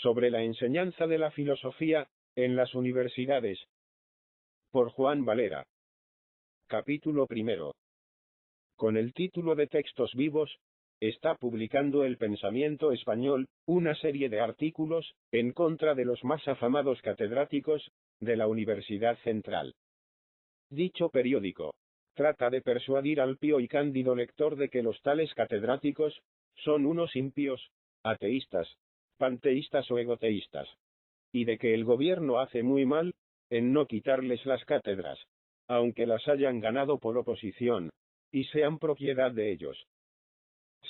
sobre la enseñanza de la filosofía en las universidades. Por Juan Valera. Capítulo primero. Con el título de Textos Vivos, está publicando El Pensamiento Español una serie de artículos en contra de los más afamados catedráticos de la Universidad Central. Dicho periódico trata de persuadir al pío y cándido lector de que los tales catedráticos son unos impíos, ateístas, panteístas o egoteístas, y de que el gobierno hace muy mal en no quitarles las cátedras, aunque las hayan ganado por oposición, y sean propiedad de ellos.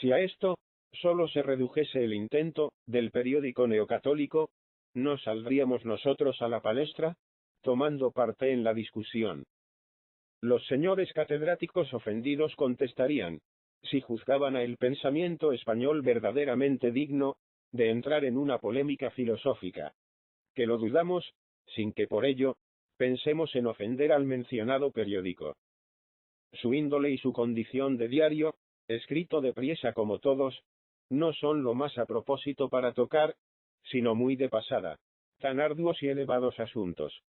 Si a esto solo se redujese el intento del periódico neocatólico, no saldríamos nosotros a la palestra, tomando parte en la discusión. Los señores catedráticos ofendidos contestarían, si juzgaban a El Pensamiento Español verdaderamente digno de entrar en una polémica filosófica, que lo dudamos, sin que por ello pensemos en ofender al mencionado periódico. Su índole y su condición de diario, escrito deprisa como todos, no son lo más a propósito para tocar, sino muy de pasada, tan arduos y elevados asuntos.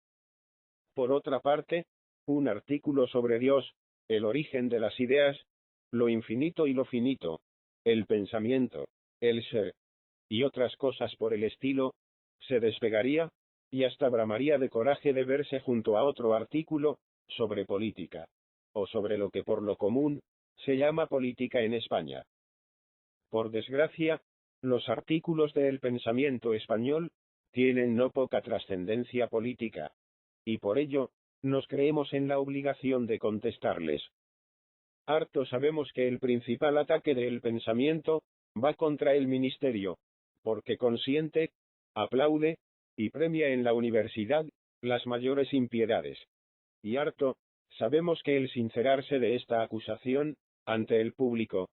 Por otra parte, un artículo sobre Dios, el origen de las ideas, lo infinito y lo finito, el pensamiento, el ser, y otras cosas por el estilo, se despegaría, y hasta bramaría de coraje de verse junto a otro artículo, sobre política, o sobre lo que por lo común se llama política en España. Por desgracia, los artículos de El Pensamiento Español tienen no poca trascendencia política, y por ello, nos creemos en la obligación de contestarles. Harto sabemos que el principal ataque del pensamiento va contra el ministerio, porque consiente, aplaude y premia en la universidad las mayores impiedades. Y harto sabemos que el sincerarse de esta acusación ante el público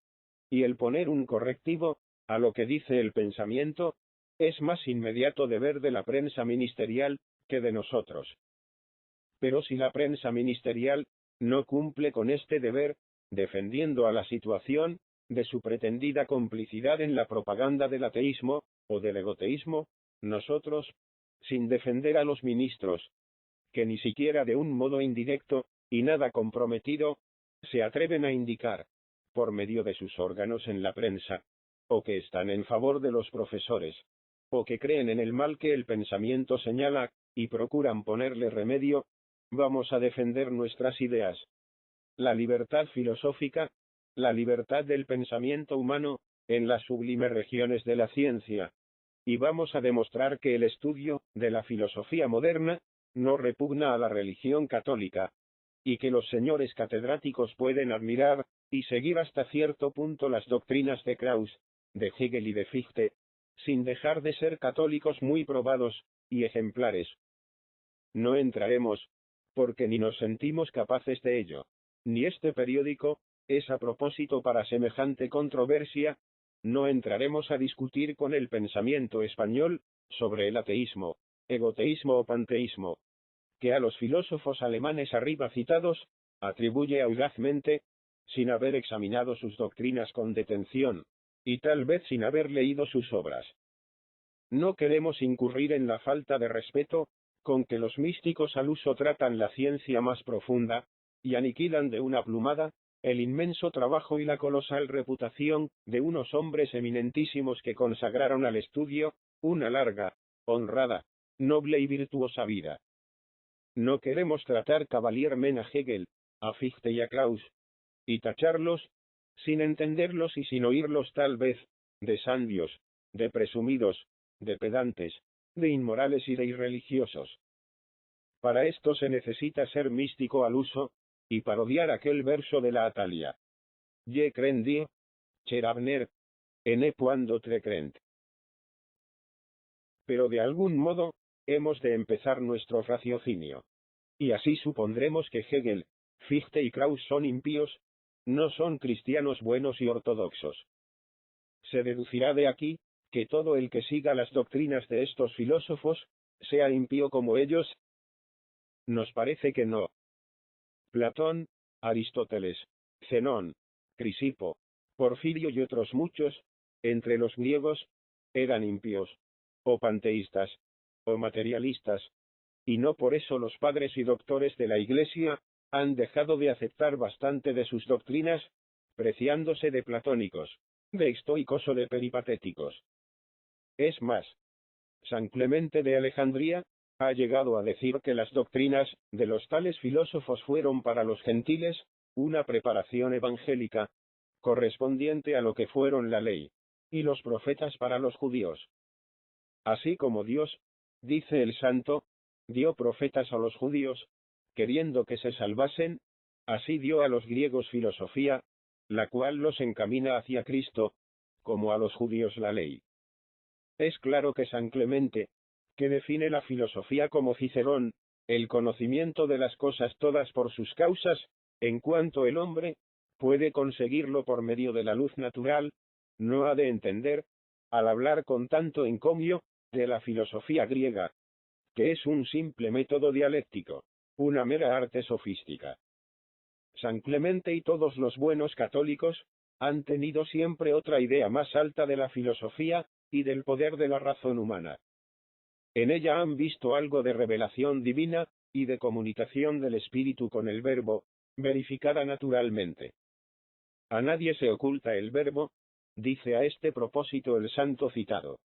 y el poner un correctivo a lo que dice el pensamiento es más inmediato deber de la prensa ministerial que de nosotros. Pero si la prensa ministerial no cumple con este deber, defendiendo a la situación de su pretendida complicidad en la propaganda del ateísmo o del egoteísmo, nosotros, sin defender a los ministros, que ni siquiera de un modo indirecto y nada comprometido, se atreven a indicar, por medio de sus órganos en la prensa, o que están en favor de los profesores, o que creen en el mal que el pensamiento señala, y procuran ponerle remedio, vamos a defender nuestras ideas. La libertad filosófica, la libertad del pensamiento humano, en las sublimes regiones de la ciencia. Y vamos a demostrar que el estudio de la filosofía moderna no repugna a la religión católica, y que los señores catedráticos pueden admirar y seguir hasta cierto punto las doctrinas de Krauss, de Hegel y de Fichte, sin dejar de ser católicos muy probados y ejemplares. No entraremos, porque ni nos sentimos capaces de ello, ni este periódico es a propósito para semejante controversia. No entraremos a discutir con el pensamiento español sobre el ateísmo, egoteísmo o panteísmo, que a los filósofos alemanes arriba citados atribuye audazmente, sin haber examinado sus doctrinas con detención, y tal vez sin haber leído sus obras. No queremos incurrir en la falta de respeto con que los místicos al uso tratan la ciencia más profunda, y aniquilan de una plumada el inmenso trabajo y la colosal reputación de unos hombres eminentísimos que consagraron al estudio una larga, honrada, noble y virtuosa vida. No queremos tratar cavaliermente a Hegel, a Fichte y a Krauss, y tacharlos, sin entenderlos y sin oírlos tal vez, de sandios, de presumidos, de pedantes, de inmorales y de irreligiosos. Para esto se necesita ser místico al uso, y parodiar aquel verso de la Atalia. Je cren Dio, cher Abner, en point d'autre crent. Pero de algún modo, hemos de empezar nuestro raciocinio. Y así supondremos que Hegel, Fichte y Krauss son impíos, no son cristianos buenos y ortodoxos. Se deducirá de aquí, que todo el que siga las doctrinas de estos filósofos, sea impío como ellos. Nos parece que no. Platón, Aristóteles, Zenón, Crisipo, Porfirio y otros muchos, entre los griegos, eran impíos. o panteístas, o materialistas, y no por eso los padres y doctores de la Iglesia han dejado de aceptar bastante de sus doctrinas, preciándose de platónicos, de estoicos o de peripatéticos. Es más, San Clemente de Alejandría ha llegado a decir que las doctrinas de los tales filósofos fueron para los gentiles una preparación evangélica, correspondiente a lo que fueron la ley y los profetas para los judíos. Así como Dios, dice el santo, dio profetas a los judíos, queriendo que se salvasen, así dio a los griegos filosofía, la cual los encamina hacia Cristo, como a los judíos la ley. Es claro que San Clemente, que define la filosofía como Cicerón, el conocimiento de las cosas todas por sus causas, en cuanto el hombre puede conseguirlo por medio de la luz natural, no ha de entender, al hablar con tanto encomio, de la filosofía griega, que es un simple método dialéctico, una mera arte sofística. San Clemente y todos los buenos católicos han tenido siempre otra idea más alta de la filosofía y del poder de la razón humana. En ella han visto algo de revelación divina y de comunicación del Espíritu con el Verbo, verificada naturalmente. A nadie se oculta el Verbo, dice a este propósito el santo citado.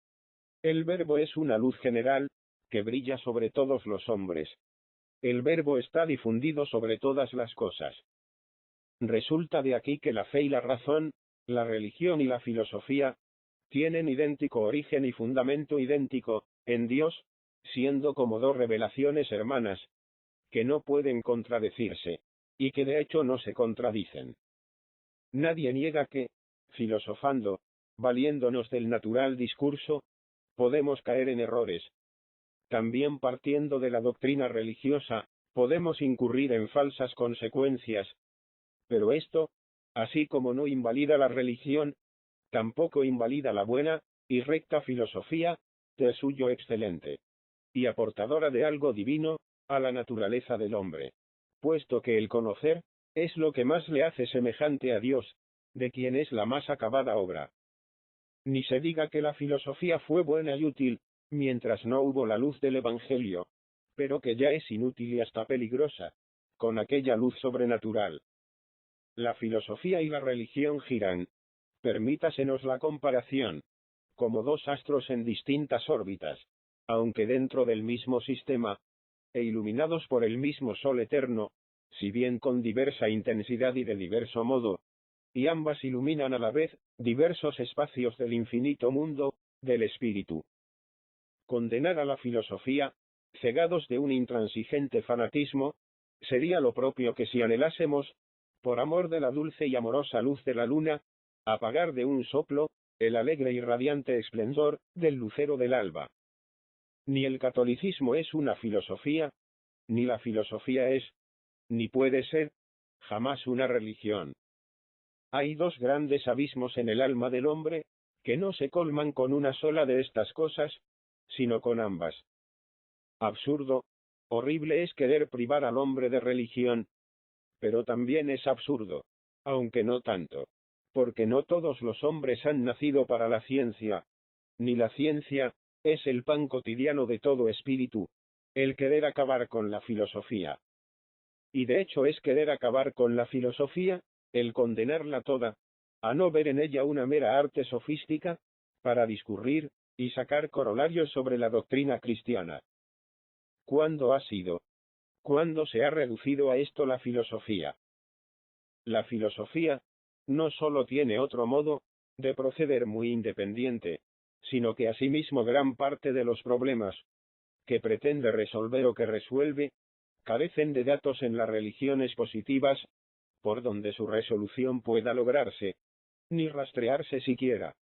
El Verbo es una luz general, que brilla sobre todos los hombres. El Verbo está difundido sobre todas las cosas. Resulta de aquí que la fe y la razón, la religión y la filosofía, tienen idéntico origen y fundamento idéntico, en Dios, siendo como dos revelaciones hermanas, que no pueden contradecirse, y que de hecho no se contradicen. Nadie niega que, filosofando, valiéndonos del natural discurso, podemos caer en errores. También partiendo de la doctrina religiosa, podemos incurrir en falsas consecuencias. Pero esto, así como no invalida la religión, tampoco invalida la buena y recta filosofía, de suyo excelente, y aportadora de algo divino, a la naturaleza del hombre, puesto que el conocer, es lo que más le hace semejante a Dios, de quien es la más acabada obra. Ni se diga que la filosofía fue buena y útil, mientras no hubo la luz del Evangelio, pero que ya es inútil y hasta peligrosa, con aquella luz sobrenatural. La filosofía y la religión giran, permítasenos la comparación, como dos astros en distintas órbitas, aunque dentro del mismo sistema, e iluminados por el mismo sol eterno, si bien con diversa intensidad y de diverso modo, y ambas iluminan a la vez diversos espacios del infinito mundo del espíritu. Condenar a la filosofía, cegados de un intransigente fanatismo, sería lo propio que si anhelásemos, por amor de la dulce y amorosa luz de la luna, apagar de un soplo el alegre y radiante esplendor del lucero del alba. Ni el catolicismo es una filosofía, ni la filosofía es, ni puede ser, jamás una religión. Hay dos grandes abismos en el alma del hombre, que no se colman con una sola de estas cosas, sino con ambas. Absurdo, horrible es querer privar al hombre de religión, pero también es absurdo, aunque no tanto, porque no todos los hombres han nacido para la ciencia, ni la ciencia es el pan cotidiano de todo espíritu, el querer acabar con la filosofía. Y de hecho es querer acabar con la filosofía, el condenarla toda, a no ver en ella una mera arte sofística, para discurrir y sacar corolarios sobre la doctrina cristiana. ¿Cuándo ha sido? ¿Cuándo se ha reducido a esto la filosofía? La filosofía no solo tiene otro modo de proceder muy independiente, sino que asimismo gran parte de los problemas que pretende resolver o que resuelve, carecen de datos en las religiones positivas, por donde su resolución pueda lograrse, ni rastrearse siquiera.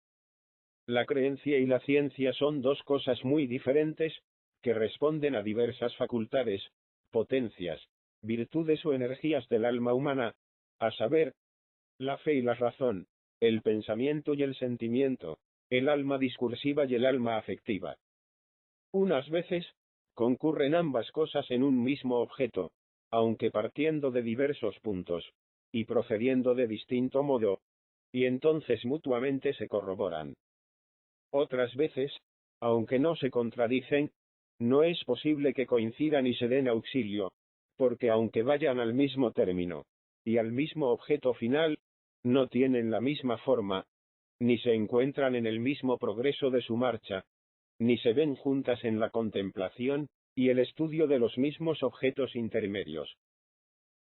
La creencia y la ciencia son dos cosas muy diferentes, que responden a diversas facultades, potencias, virtudes o energías del alma humana, a saber, la fe y la razón, el pensamiento y el sentimiento, el alma discursiva y el alma afectiva. Unas veces, concurren ambas cosas en un mismo objeto, aunque partiendo de diversos puntos, y procediendo de distinto modo, y entonces mutuamente se corroboran. Otras veces, aunque no se contradicen, no es posible que coincidan y se den auxilio, porque aunque vayan al mismo término, y al mismo objeto final, no tienen la misma forma, ni se encuentran en el mismo progreso de su marcha, ni se ven juntas en la contemplación y el estudio de los mismos objetos intermedios.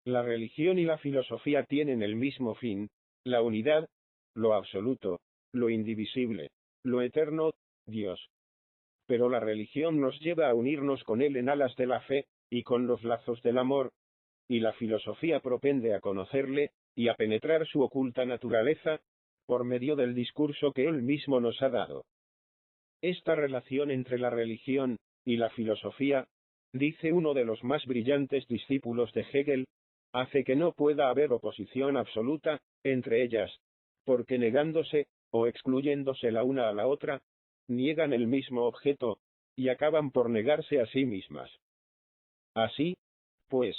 La religión y la filosofía tienen el mismo fin, la unidad, lo absoluto, lo indivisible, lo eterno, Dios. Pero la religión nos lleva a unirnos con Él en alas de la fe, y con los lazos del amor, y la filosofía propende a conocerle, y a penetrar su oculta naturaleza, por medio del discurso que Él mismo nos ha dado. Esta relación entre la religión y la filosofía, dice uno de los más brillantes discípulos de Hegel, hace que no pueda haber oposición absoluta entre ellas, porque negándose, o excluyéndose la una a la otra, niegan el mismo objeto, y acaban por negarse a sí mismas. Así, pues,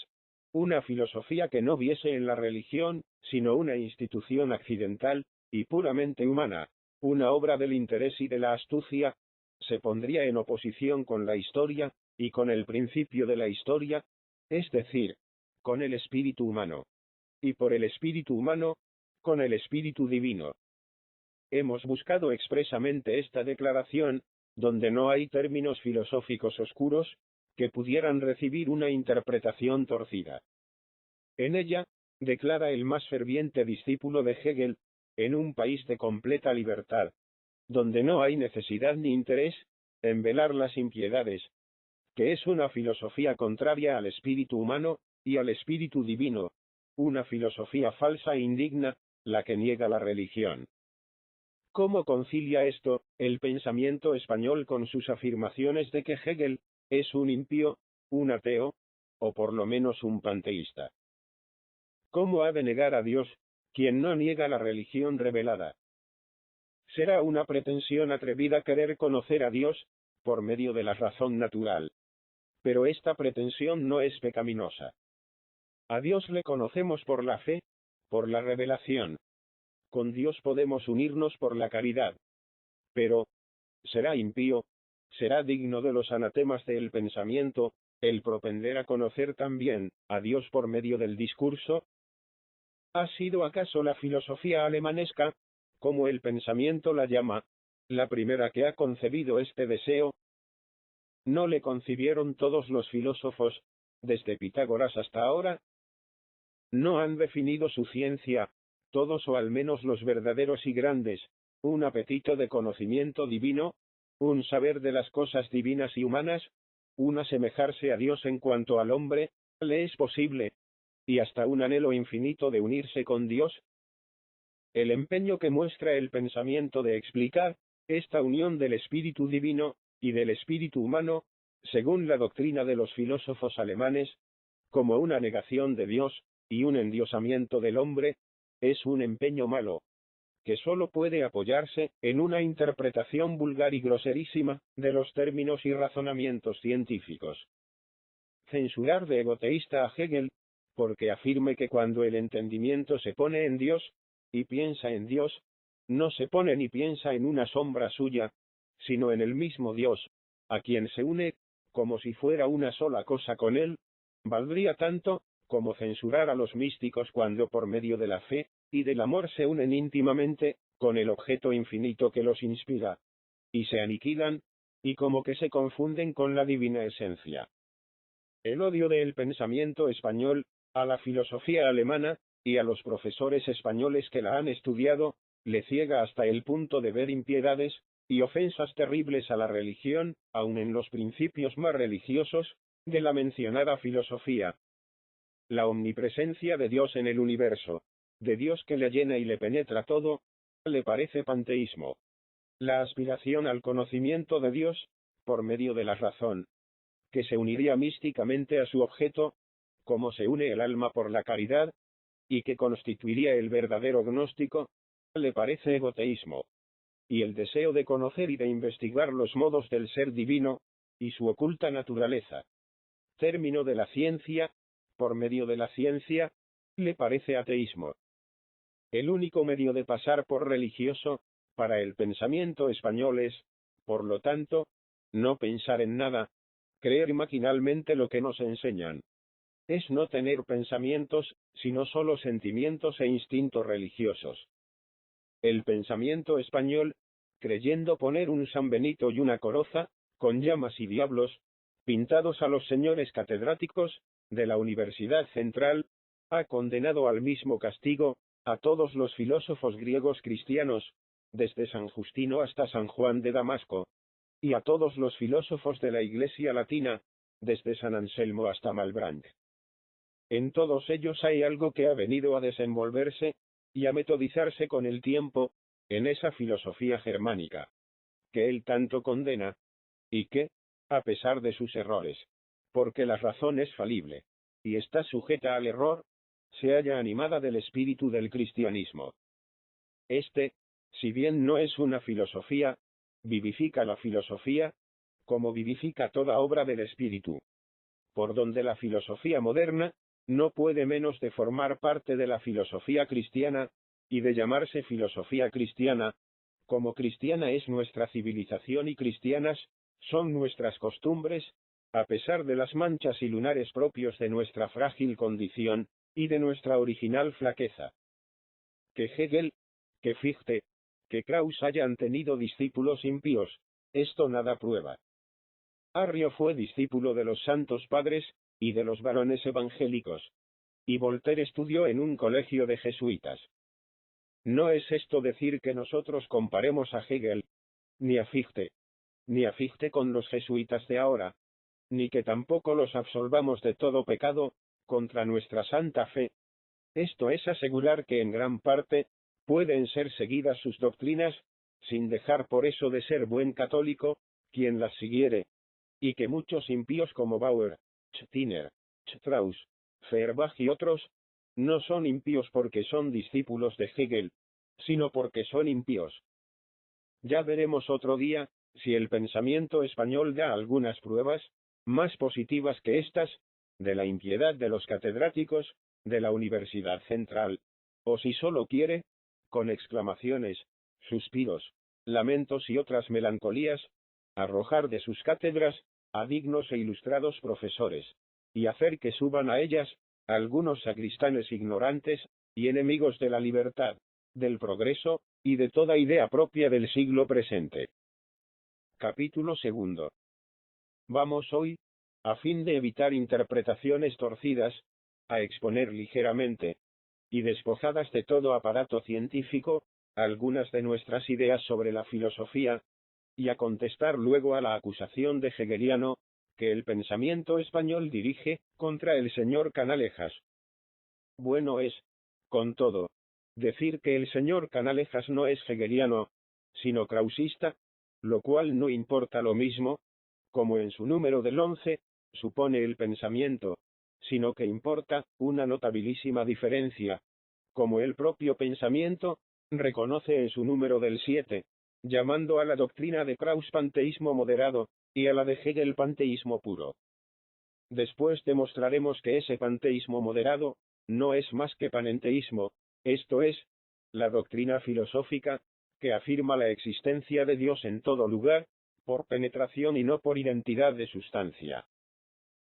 una filosofía que no viese en la religión, sino una institución accidental, y puramente humana, una obra del interés y de la astucia, se pondría en oposición con la historia, y con el principio de la historia, es decir, con el espíritu humano. Y por el espíritu humano, con el espíritu divino. Hemos buscado expresamente esta declaración, donde no hay términos filosóficos oscuros, que pudieran recibir una interpretación torcida. En ella, declara el más ferviente discípulo de Hegel, en un país de completa libertad, donde no hay necesidad ni interés en velar las impiedades, que es una filosofía contraria al espíritu humano y al espíritu divino, una filosofía falsa e indigna, la que niega la religión. ¿Cómo concilia esto el pensamiento español con sus afirmaciones de que Hegel es un impío, un ateo, o por lo menos un panteísta? ¿Cómo ha de negar a Dios quien no niega la religión revelada? Será una pretensión atrevida querer conocer a Dios por medio de la razón natural. Pero esta pretensión no es pecaminosa. A Dios le conocemos por la fe, por la revelación. Con Dios podemos unirnos por la caridad. Pero, será impío, será digno de los anatemas del pensamiento, el propender a conocer también a Dios por medio del discurso. ¿Ha sido acaso la filosofía alemanesca, como el pensamiento la llama, la primera que ha concebido este deseo? ¿No le concibieron todos los filósofos, desde Pitágoras hasta ahora? ¿No han definido su ciencia, todos o al menos los verdaderos y grandes, un apetito de conocimiento divino, un saber de las cosas divinas y humanas, un asemejarse a Dios en cuanto al hombre, le es posible, y hasta un anhelo infinito de unirse con Dios? El empeño que muestra el pensamiento de explicar esta unión del espíritu divino y del espíritu humano, según la doctrina de los filósofos alemanes, como una negación de Dios y un endiosamiento del hombre, es un empeño malo, que sólo puede apoyarse en una interpretación vulgar y groserísima de los términos y razonamientos científicos. Censurar de egoteísta a Hegel, porque afirme que cuando el entendimiento se pone en Dios, y piensa en Dios, no se pone ni piensa en una sombra suya, sino en el mismo Dios, a quien se une, como si fuera una sola cosa con él, valdría tanto, como censurar a los místicos cuando por medio de la fe y del amor se unen íntimamente, con el objeto infinito que los inspira, y se aniquilan, y como que se confunden con la divina esencia. El odio del pensamiento español a la filosofía alemana, y a los profesores españoles que la han estudiado, le ciega hasta el punto de ver impiedades y ofensas terribles a la religión, aun en los principios más religiosos de la mencionada filosofía. La omnipresencia de Dios en el universo, de Dios que le llena y le penetra todo, le parece panteísmo. La aspiración al conocimiento de Dios, por medio de la razón, que se uniría místicamente a su objeto, como se une el alma por la caridad, y que constituiría el verdadero gnóstico, le parece egoteísmo. Y el deseo de conocer y de investigar los modos del ser divino, y su oculta naturaleza, término de la ciencia, por medio de la ciencia, le parece ateísmo. El único medio de pasar por religioso, para el pensamiento español es, Por lo tanto, no pensar en nada, creer maquinalmente lo que nos enseñan. Es no tener pensamientos, sino solo sentimientos e instintos religiosos. El pensamiento español, creyendo poner un San Benito y una coroza, con llamas y diablos, pintados a los señores catedráticos de la Universidad Central, ha condenado al mismo castigo a todos los filósofos griegos cristianos, desde San Justino hasta San Juan de Damasco, y a todos los filósofos de la Iglesia latina, desde San Anselmo hasta Malebranche. En todos ellos hay algo que ha venido a desenvolverse y a metodizarse con el tiempo, en esa filosofía germánica, que él tanto condena, y que, a pesar de sus errores, porque la razón es falible, y está sujeta al error, se halla animada del espíritu del cristianismo. Este, si bien no es una filosofía, vivifica la filosofía, como vivifica toda obra del espíritu. Por donde la filosofía moderna, no puede menos de formar parte de la filosofía cristiana, y de llamarse filosofía cristiana, como cristiana es nuestra civilización y cristianas son nuestras costumbres, a pesar de las manchas y lunares propios de nuestra frágil condición, y de nuestra original flaqueza. Que Hegel, que Fichte, que Krauss hayan tenido discípulos impíos, esto nada prueba. Arrio fue discípulo de los santos padres, y de los varones evangélicos, y Voltaire estudió en un colegio de jesuitas. No es esto decir que nosotros comparemos a Hegel, ni a Fichte con los jesuitas de ahora, ni que tampoco los absolvamos de todo pecado, contra nuestra santa fe. Esto es asegurar que en gran parte, pueden ser seguidas sus doctrinas, sin dejar por eso de ser buen católico, quien las siguiere, y que muchos impíos como Bauer, Steiner, Strauss, Feuerbach y otros, no son impíos porque son discípulos de Hegel, sino porque son impíos. Ya veremos otro día, si el pensamiento español da algunas pruebas, más positivas que estas, de la impiedad de los catedráticos, de la Universidad Central, o si solo quiere, con exclamaciones, suspiros, lamentos y otras melancolías, arrojar de sus cátedras, a dignos e ilustrados profesores, y hacer que suban a ellas, algunos sacristanes ignorantes, y enemigos de la libertad, del progreso, y de toda idea propia del siglo presente. Capítulo 2. Vamos hoy, a fin de evitar interpretaciones torcidas, a exponer ligeramente, y despojadas de todo aparato científico, algunas de nuestras ideas sobre la filosofía, y a contestar luego a la acusación de hegeliano, que el pensamiento español dirige contra el señor Canalejas. Bueno es, con todo, decir que el señor Canalejas no es hegeliano, sino krausista, lo cual no importa lo mismo, como en su número del 11, supone el pensamiento, sino que importa una notabilísima diferencia, como el propio pensamiento reconoce en su número del 7, llamando a la doctrina de Krauss panteísmo moderado, y a la de Hegel panteísmo puro. Después demostraremos que ese panteísmo moderado no es más que panenteísmo, esto es, la doctrina filosófica, que afirma la existencia de Dios en todo lugar, por penetración y no por identidad de sustancia.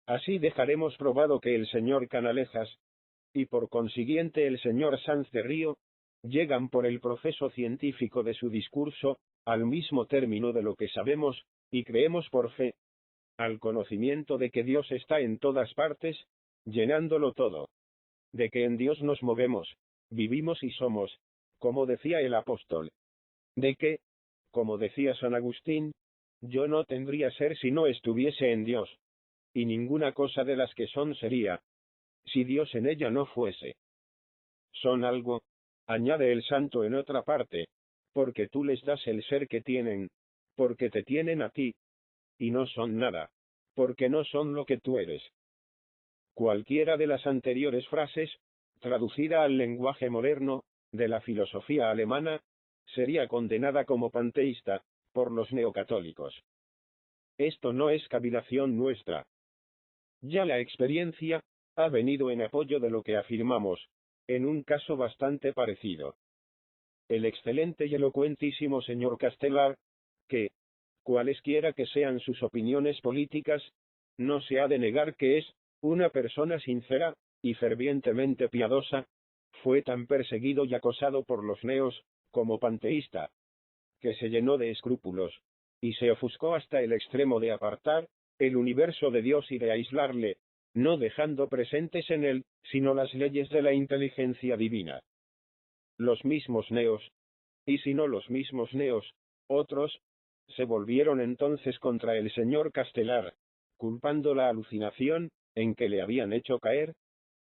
Así dejaremos probado que el señor Canalejas, y por consiguiente el señor Sanz de Río, llegan por el proceso científico de su discurso, al mismo término de lo que sabemos, y creemos por fe, al conocimiento de que Dios está en todas partes, llenándolo todo. De que en Dios nos movemos, vivimos y somos, como decía el apóstol. De que, como decía San Agustín, yo no tendría ser si no estuviese en Dios, y ninguna cosa de las que son sería, si Dios en ella no fuese. Son algo, añade el santo en otra parte, porque tú les das el ser que tienen, porque te tienen a ti, y no son nada, porque no son lo que tú eres. Cualquiera de las anteriores frases, traducida al lenguaje moderno, de la filosofía alemana, sería condenada como panteísta, por los neocatólicos. Esto no es cavilación nuestra. Ya la experiencia ha venido en apoyo de lo que afirmamos, en un caso bastante parecido. El excelente y elocuentísimo señor Castelar, que, cualesquiera que sean sus opiniones políticas, no se ha de negar que es una persona sincera y fervientemente piadosa. Fue tan perseguido y acosado por los neos, como panteísta, que se llenó de escrúpulos, y se ofuscó hasta el extremo de apartar el universo de Dios y de aislarle, no dejando presentes en él, sino las leyes de la inteligencia divina. Los mismos neos, y si no los mismos neos, otros, se volvieron entonces contra el señor Castelar, culpando la alucinación en que le habían hecho caer,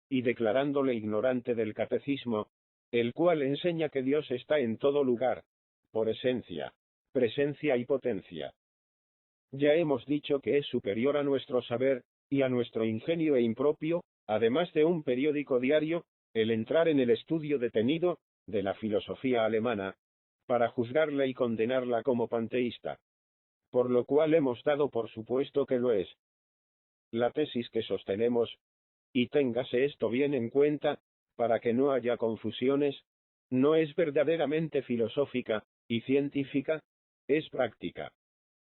y declarándole ignorante del catecismo, el cual enseña que Dios está en todo lugar, por esencia, presencia y potencia. Ya hemos dicho que es superior a nuestro saber, y a nuestro ingenio e impropio, además de un periódico diario, el entrar en el estudio detenido de la filosofía alemana, para juzgarla y condenarla como panteísta. Por lo cual hemos dado por supuesto que lo es. La tesis que sostenemos, y téngase esto bien en cuenta, para que no haya confusiones, no es verdaderamente filosófica y científica, es práctica.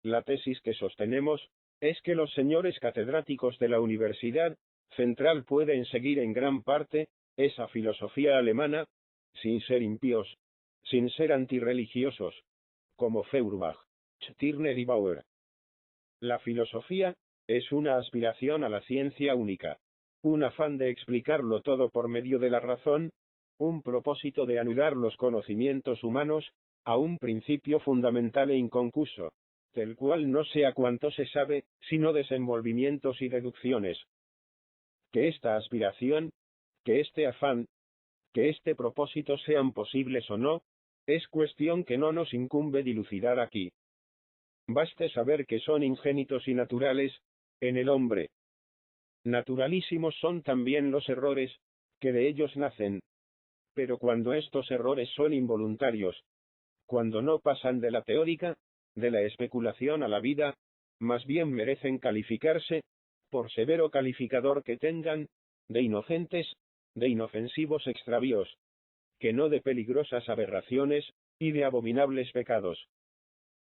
La tesis que sostenemos es que los señores catedráticos de la Universidad Central pueden seguir en gran parte esa filosofía alemana, sin ser impíos, sin ser antirreligiosos, como Feuerbach, Stirner y Bauer. La filosofía es una aspiración a la ciencia única, un afán de explicarlo todo por medio de la razón, un propósito de anudar los conocimientos humanos a un principio fundamental e inconcuso, del cual no sea cuanto se sabe, sino desenvolvimientos y deducciones. Que esta aspiración, que este afán, que este propósito sean posibles o no, es cuestión que no nos incumbe dilucidar aquí. Baste saber que son ingénitos y naturales en el hombre. Naturalísimos son también los errores que de ellos nacen. Pero cuando estos errores son involuntarios, cuando no pasan de la teórica, de la especulación a la vida, más bien merecen calificarse, por severo calificador que tengan, de inocentes, de inofensivos extravíos, que no de peligrosas aberraciones, y de abominables pecados.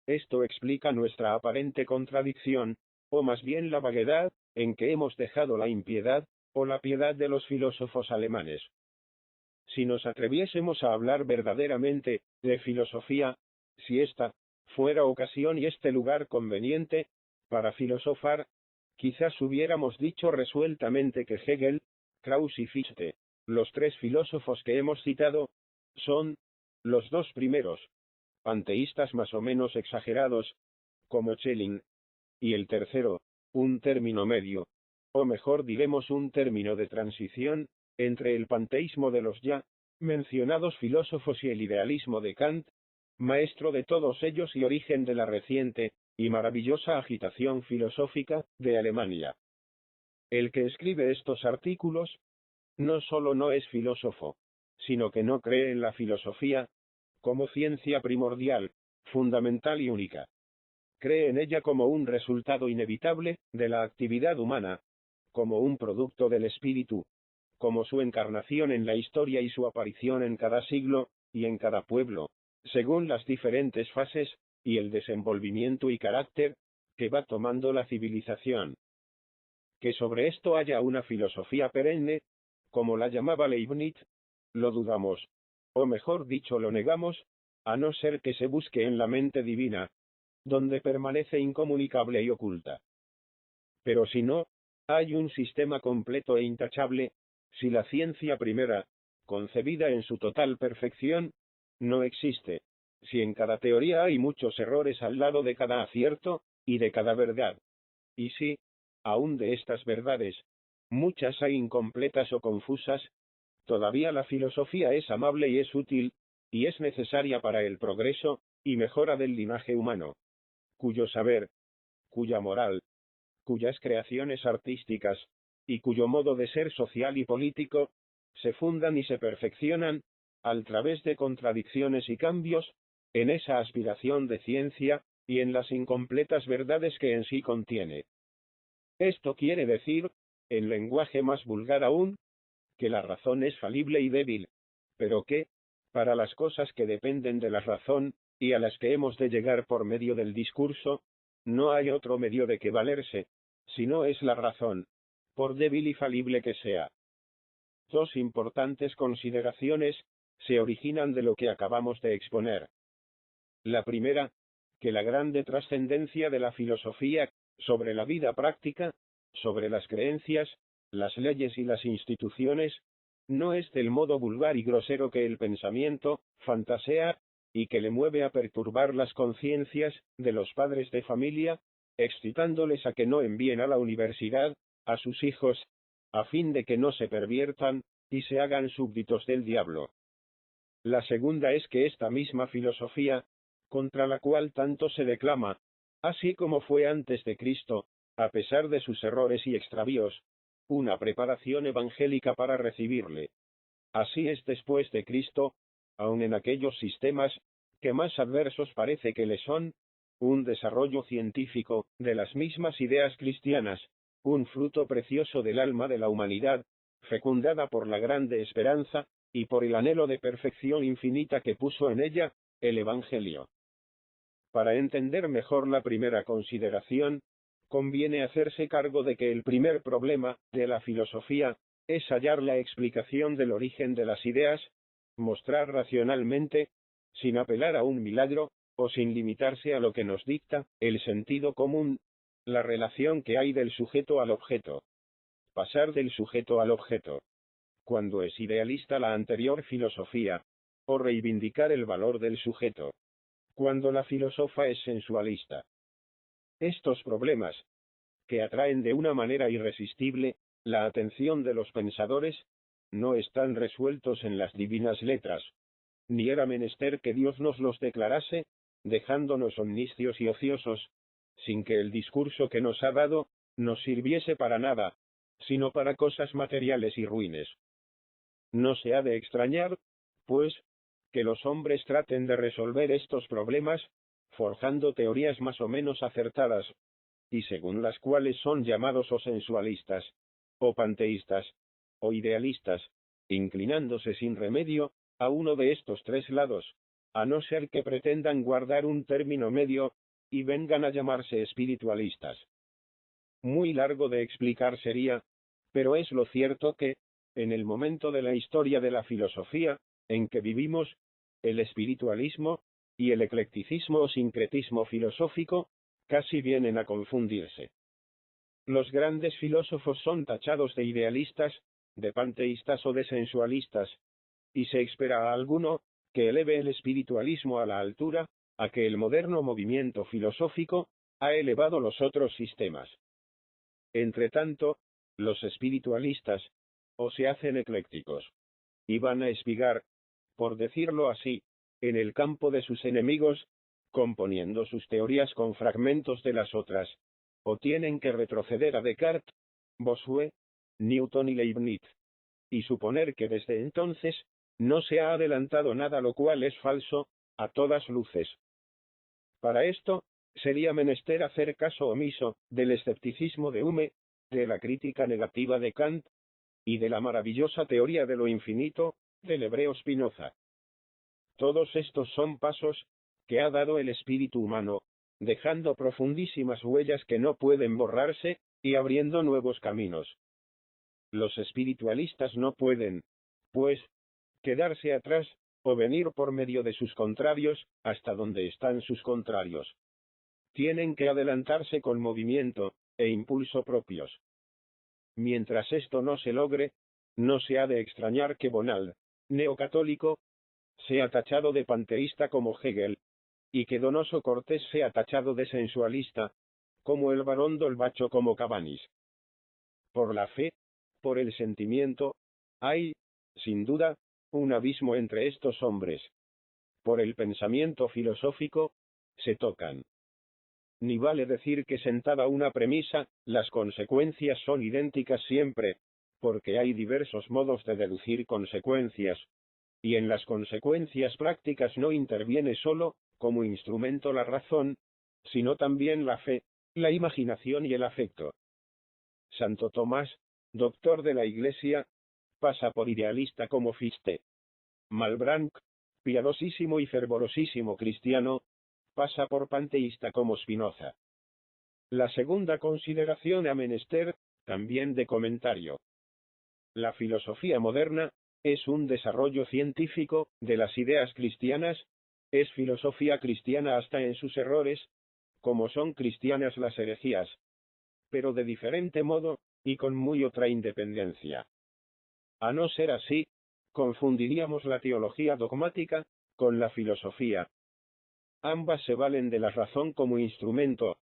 Esto explica nuestra aparente contradicción, o más bien la vaguedad, en que hemos dejado la impiedad, o la piedad de los filósofos alemanes. Si nos atreviésemos a hablar verdaderamente de filosofía, si esta fuera ocasión y este lugar conveniente para filosofar, quizás hubiéramos dicho resueltamente que Hegel, Krauss y Fichte, los tres filósofos que hemos citado, son los dos primeros panteístas más o menos exagerados, como Schelling, y el tercero, un término medio, o mejor diremos un término de transición, entre el panteísmo de los ya mencionados filósofos y el idealismo de Kant, maestro de todos ellos y origen de la reciente y maravillosa agitación filosófica de Alemania. El que escribe estos artículos, no solo no es filósofo, sino que no cree en la filosofía como ciencia primordial, fundamental y única. Cree en ella como un resultado inevitable de la actividad humana, como un producto del espíritu, como su encarnación en la historia y su aparición en cada siglo y en cada pueblo, según las diferentes fases y el desenvolvimiento y carácter que va tomando la civilización. Que sobre esto haya una filosofía perenne, como la llamaba Leibniz, lo dudamos, o mejor dicho lo negamos, a no ser que se busque en la mente divina, donde permanece incomunicable y oculta. Pero si no, hay un sistema completo e intachable, si la ciencia primera, concebida en su total perfección, no existe, si en cada teoría hay muchos errores al lado de cada acierto, y de cada verdad, y si, aún de estas verdades, muchas hay incompletas o confusas, todavía la filosofía es amable y es útil, y es necesaria para el progreso y mejora del linaje humano, cuyo saber, cuya moral, cuyas creaciones artísticas, y cuyo modo de ser social y político, se fundan y se perfeccionan, al través de contradicciones y cambios, en esa aspiración de ciencia, y en las incompletas verdades que en sí contiene. Esto quiere decir, en lenguaje más vulgar aún, que la razón es falible y débil, pero que, para las cosas que dependen de la razón, y a las que hemos de llegar por medio del discurso, no hay otro medio de que valerse, si no es la razón, por débil y falible que sea. Dos importantes consideraciones se originan de lo que acabamos de exponer. La primera, que la grande trascendencia de la filosofía sobre la vida práctica, sobre las creencias, las leyes y las instituciones, no es del modo vulgar y grosero que el pensamiento fantasea, y que le mueve a perturbar las conciencias de los padres de familia, excitándoles a que no envíen a la universidad a sus hijos, a fin de que no se perviertan y se hagan súbditos del diablo. La segunda es que esta misma filosofía, contra la cual tanto se declama, así como fue antes de Cristo, a pesar de sus errores y extravíos, una preparación evangélica para recibirle. Así es después de Cristo, aun en aquellos sistemas que más adversos parece que le son, un desarrollo científico de las mismas ideas cristianas, un fruto precioso del alma de la humanidad, fecundada por la grande esperanza, y por el anhelo de perfección infinita que puso en ella el Evangelio. Para entender mejor la primera consideración, conviene hacerse cargo de que el primer problema de la filosofía es hallar la explicación del origen de las ideas, mostrar racionalmente, sin apelar a un milagro, o sin limitarse a lo que nos dicta el sentido común, la relación que hay del sujeto al objeto. Pasar del sujeto al objeto. Cuando es idealista la anterior filosofía, o reivindicar el valor del sujeto. Cuando la filósofa es sensualista. Estos problemas, que atraen de una manera irresistible la atención de los pensadores, no están resueltos en las divinas letras, ni era menester que Dios nos los declarase, dejándonos omniscios y ociosos, sin que el discurso que nos ha dado nos sirviese para nada, sino para cosas materiales y ruines. No se ha de extrañar, pues, que los hombres traten de resolver estos problemas, forjando teorías más o menos acertadas, y según las cuales son llamados o sensualistas, o panteístas, o idealistas, inclinándose sin remedio a uno de estos tres lados, a no ser que pretendan guardar un término medio, y vengan a llamarse espiritualistas. Muy largo de explicar sería, pero es lo cierto que, en el momento de la historia de la filosofía, en que vivimos, el espiritualismo, y el eclecticismo o sincretismo filosófico, casi vienen a confundirse. Los grandes filósofos son tachados de idealistas, de panteístas o de sensualistas, y se espera a alguno que eleve el espiritualismo a la altura a que el moderno movimiento filosófico ha elevado los otros sistemas. Entretanto, los espiritualistas, o se hacen eclécticos, y van a espigar, por decirlo así, en el campo de sus enemigos, componiendo sus teorías con fragmentos de las otras, o tienen que retroceder a Descartes, Bossuet, Newton y Leibniz, y suponer que desde entonces no se ha adelantado nada, lo cual es falso, a todas luces. Para esto, sería menester hacer caso omiso del escepticismo de Hume, de la crítica negativa de Kant, y de la maravillosa teoría de lo infinito, del hebreo Spinoza. Todos estos son pasos que ha dado el espíritu humano, dejando profundísimas huellas que no pueden borrarse, y abriendo nuevos caminos. Los espiritualistas no pueden, pues, quedarse atrás, o venir por medio de sus contrarios, hasta donde están sus contrarios. Tienen que adelantarse con movimiento e impulso propios. Mientras esto no se logre, no se ha de extrañar que Bonald, neocatólico, sea tachado de panteísta como Hegel, y que Donoso Cortés sea tachado de sensualista, como el barón Dolbacho como Cabanis. Por la fe, por el sentimiento, hay, sin duda, un abismo entre estos hombres. Por el pensamiento filosófico, se tocan. Ni vale decir que sentada una premisa, las consecuencias son idénticas siempre, porque hay diversos modos de deducir consecuencias, y en las consecuencias prácticas no interviene solo, como instrumento la razón, sino también la fe, la imaginación y el afecto. Santo Tomás, doctor de la Iglesia, pasa por idealista como Fichte. Malebranche, piadosísimo y fervorosísimo cristiano, pasa por panteísta como Spinoza. La segunda consideración a menester, también de comentario. La filosofía moderna es un desarrollo científico de las ideas cristianas, es filosofía cristiana hasta en sus errores, como son cristianas las herejías, pero de diferente modo, y con muy otra independencia. A no ser así, confundiríamos la teología dogmática con la filosofía. Ambas se valen de la razón como instrumento,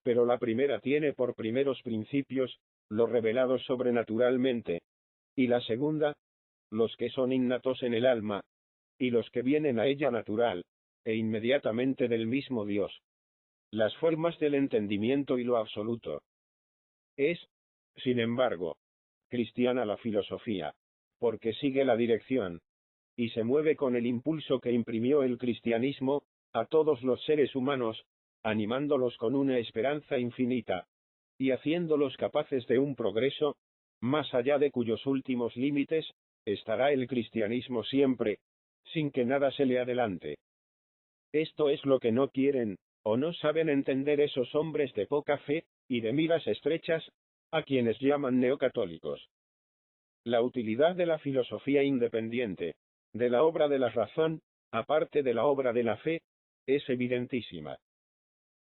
pero la primera tiene por primeros principios lo revelado sobrenaturalmente, y la segunda, los que son innatos en el alma, y los que vienen a ella natural, e inmediatamente del mismo Dios. Las formas del entendimiento y lo absoluto. Es, sin embargo, cristiana la filosofía, porque sigue la dirección, y se mueve con el impulso que imprimió el cristianismo a todos los seres humanos, animándolos con una esperanza infinita, y haciéndolos capaces de un progreso, más allá de cuyos últimos límites, estará el cristianismo siempre, sin que nada se le adelante. Esto es lo que no quieren, o no saben entender esos hombres de poca fe, y de miras estrechas, a quienes llaman neocatólicos. La utilidad de la filosofía independiente, de la obra de la razón, aparte de la obra de la fe, es evidentísima.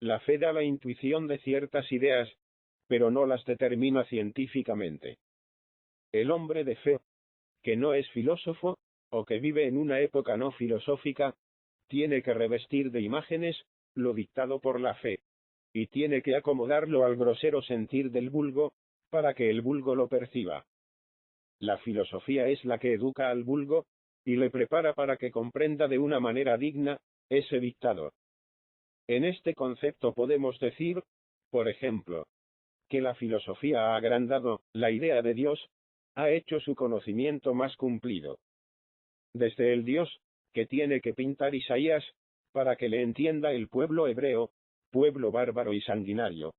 La fe da la intuición de ciertas ideas, pero no las determina científicamente. El hombre de fe, que no es filósofo, o que vive en una época no filosófica, tiene que revestir de imágenes lo dictado por la fe, y tiene que acomodarlo al grosero sentir del vulgo, para que el vulgo lo perciba. La filosofía es la que educa al vulgo, y le prepara para que comprenda de una manera digna ese dictado. En este concepto podemos decir, por ejemplo, que la filosofía ha agrandado la idea de Dios, ha hecho su conocimiento más cumplido. Desde el Dios que tiene que pintar Isaías, para que le entienda el pueblo hebreo, pueblo bárbaro y sanguinario,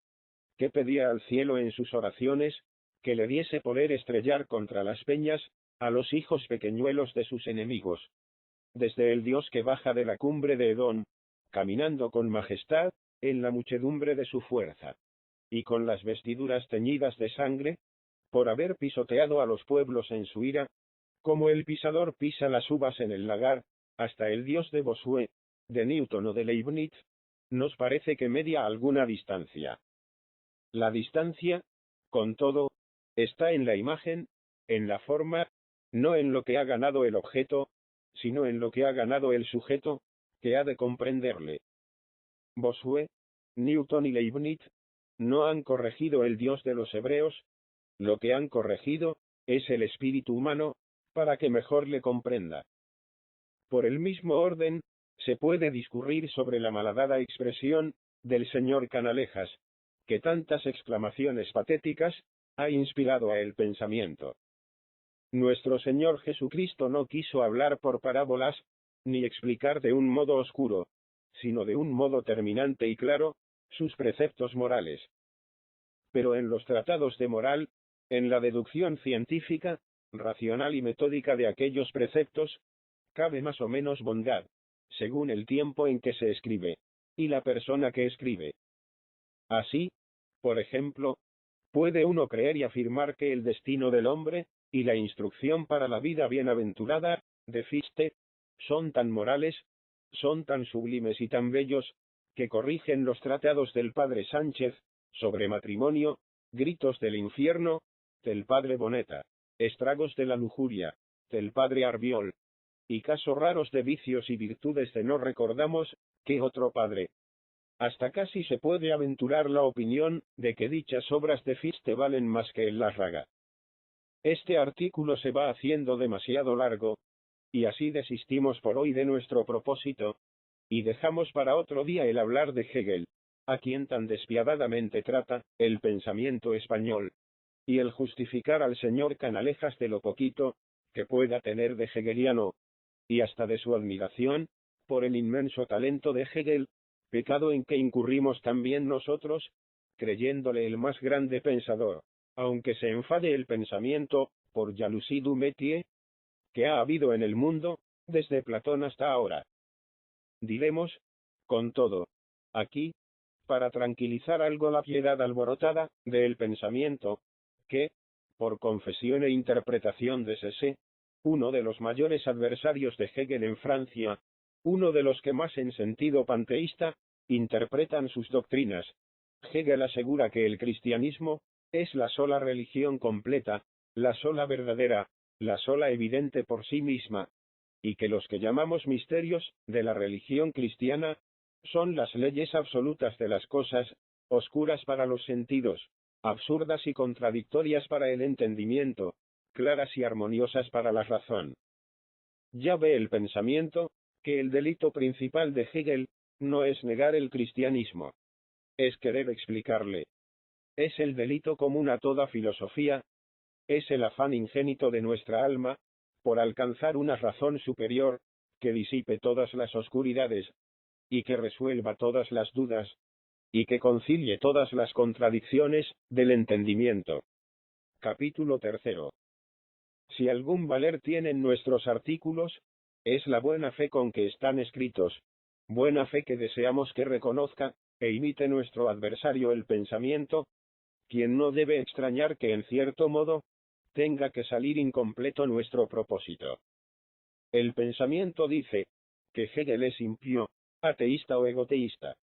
que pedía al cielo en sus oraciones, que le diese poder estrellar contra las peñas a los hijos pequeñuelos de sus enemigos. Desde el Dios que baja de la cumbre de Edom, caminando con majestad, en la muchedumbre de su fuerza, y con las vestiduras teñidas de sangre, por haber pisoteado a los pueblos en su ira, como el pisador pisa las uvas en el lagar, hasta el Dios de Bossuet, de Newton o de Leibniz, nos parece que media alguna distancia. La distancia, con todo, está en la imagen, en la forma, no en lo que ha ganado el objeto, sino en lo que ha ganado el sujeto, que ha de comprenderle. Bossuet, Newton y Leibniz no han corregido el Dios de los hebreos, lo que han corregido es el espíritu humano, para que mejor le comprenda. Por el mismo orden, se puede discurrir sobre la malhadada expresión del señor Canalejas, que tantas exclamaciones patéticas ha inspirado a el pensamiento. Nuestro Señor Jesucristo no quiso hablar por parábolas, ni explicar de un modo oscuro, sino de un modo terminante y claro, sus preceptos morales. Pero en los tratados de moral, en la deducción científica, racional y metódica de aquellos preceptos, cabe más o menos bondad, según el tiempo en que se escribe, y la persona que escribe. Así, por ejemplo, puede uno creer y afirmar que el destino del hombre, y la instrucción para la vida bienaventurada, de Fichte, son tan morales, son tan sublimes y tan bellos, que corrigen los tratados del padre Sánchez, sobre matrimonio, gritos del infierno, del padre Boneta, estragos de la lujuria, del padre Arbiol, y casos raros de vicios y virtudes de no recordamos qué otro padre. Hasta casi se puede aventurar la opinión de que dichas obras de Fichte valen más que el Larraga. Este artículo se va haciendo demasiado largo, y así desistimos por hoy de nuestro propósito, y dejamos para otro día el hablar de Hegel, a quien tan despiadadamente trata el pensamiento español, y el justificar al señor Canalejas de lo poquito que pueda tener de hegeliano, y hasta de su admiración por el inmenso talento de Hegel, pecado en que incurrimos también nosotros, creyéndole el más grande pensador, aunque se enfade el pensamiento, por jalousie du métier, que ha habido en el mundo, desde Platón hasta ahora. Diremos, con todo, aquí, para tranquilizar algo la piedad alborotada del pensamiento, que, por confesión e interpretación de Cessé, uno de los mayores adversarios de Hegel en Francia, uno de los que más en sentido panteísta interpretan sus doctrinas, Hegel asegura que el cristianismo es la sola religión completa, la sola verdadera, la sola evidente por sí misma, y que los que llamamos misterios de la religión cristiana son las leyes absolutas de las cosas, oscuras para los sentidos, absurdas y contradictorias para el entendimiento, claras y armoniosas para la razón. Ya ve el pensamiento que el delito principal de Hegel no es negar el cristianismo, es querer explicarle. Es el delito común a toda filosofía, es el afán ingénito de nuestra alma, por alcanzar una razón superior, que disipe todas las oscuridades, y que resuelva todas las dudas, y que concilie todas las contradicciones del entendimiento. Capítulo 3. Si algún valer tienen nuestros artículos, es la buena fe con que están escritos, buena fe que deseamos que reconozca e imite nuestro adversario el pensamiento, quien no debe extrañar que en cierto modo tenga que salir incompleto nuestro propósito. El pensamiento dice que Hegel es impío, ateísta o egoteísta.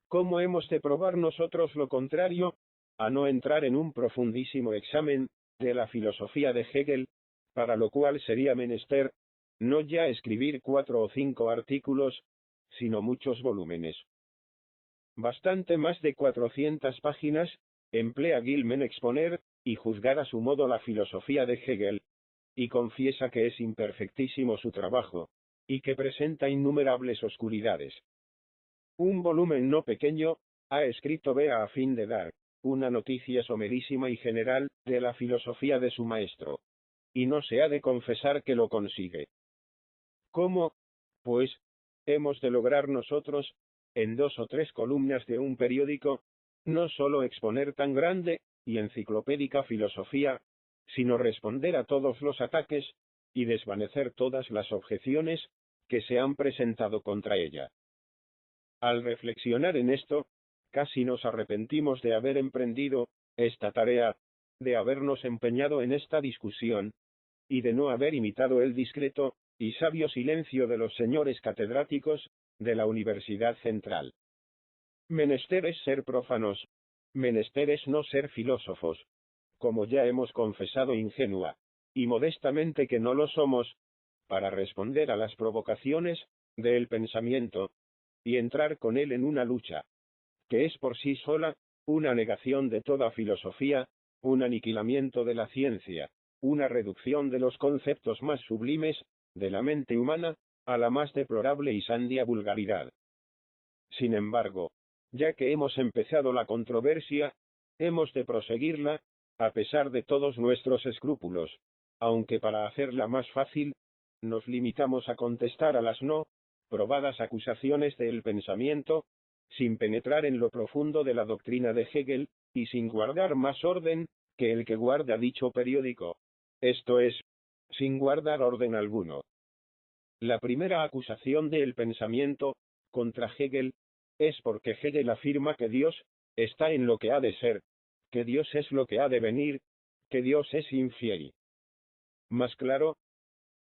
¿Cómo hemos de probar nosotros lo contrario? A no entrar en un profundísimo examen de la filosofía de Hegel, para lo cual sería menester, no ya escribir 4 o 5 artículos, sino muchos volúmenes. Bastante más de 400 páginas emplea Gilm en exponer y juzgar a su modo la filosofía de Hegel, y confiesa que es imperfectísimo su trabajo, y que presenta innumerables oscuridades. Un volumen no pequeño ha escrito Bea a fin de dar una noticia somerísima y general de la filosofía de su maestro, y no se ha de confesar que lo consigue. ¿Cómo, pues, hemos de lograr nosotros, en 2 o 3 columnas de un periódico, no sólo exponer tan grande y enciclopédica filosofía, sino responder a todos los ataques y desvanecer todas las objeciones que se han presentado contra ella? Al reflexionar en esto, casi nos arrepentimos de haber emprendido esta tarea, de habernos empeñado en esta discusión, y de no haber imitado el discreto y sabio silencio de los señores catedráticos de la Universidad Central. Menester es ser prófanos, menester es no ser filósofos, como ya hemos confesado ingenua y modestamente que no lo somos, para responder a las provocaciones del pensamiento, y entrar con él en una lucha, que es por sí sola una negación de toda filosofía, un aniquilamiento de la ciencia, una reducción de los conceptos más sublimes de la mente humana a la más deplorable y sandia vulgaridad. Sin embargo, ya que hemos empezado la controversia, hemos de proseguirla, a pesar de todos nuestros escrúpulos, aunque para hacerla más fácil, nos limitamos a contestar a las no probadas acusaciones del pensamiento, sin penetrar en lo profundo de la doctrina de Hegel, y sin guardar más orden que el que guarda dicho periódico, esto es, sin guardar orden alguno. La primera acusación del pensamiento contra Hegel es porque Hegel afirma que Dios está en lo que ha de ser, que Dios es lo que ha de venir, que Dios es infiel. Más claro,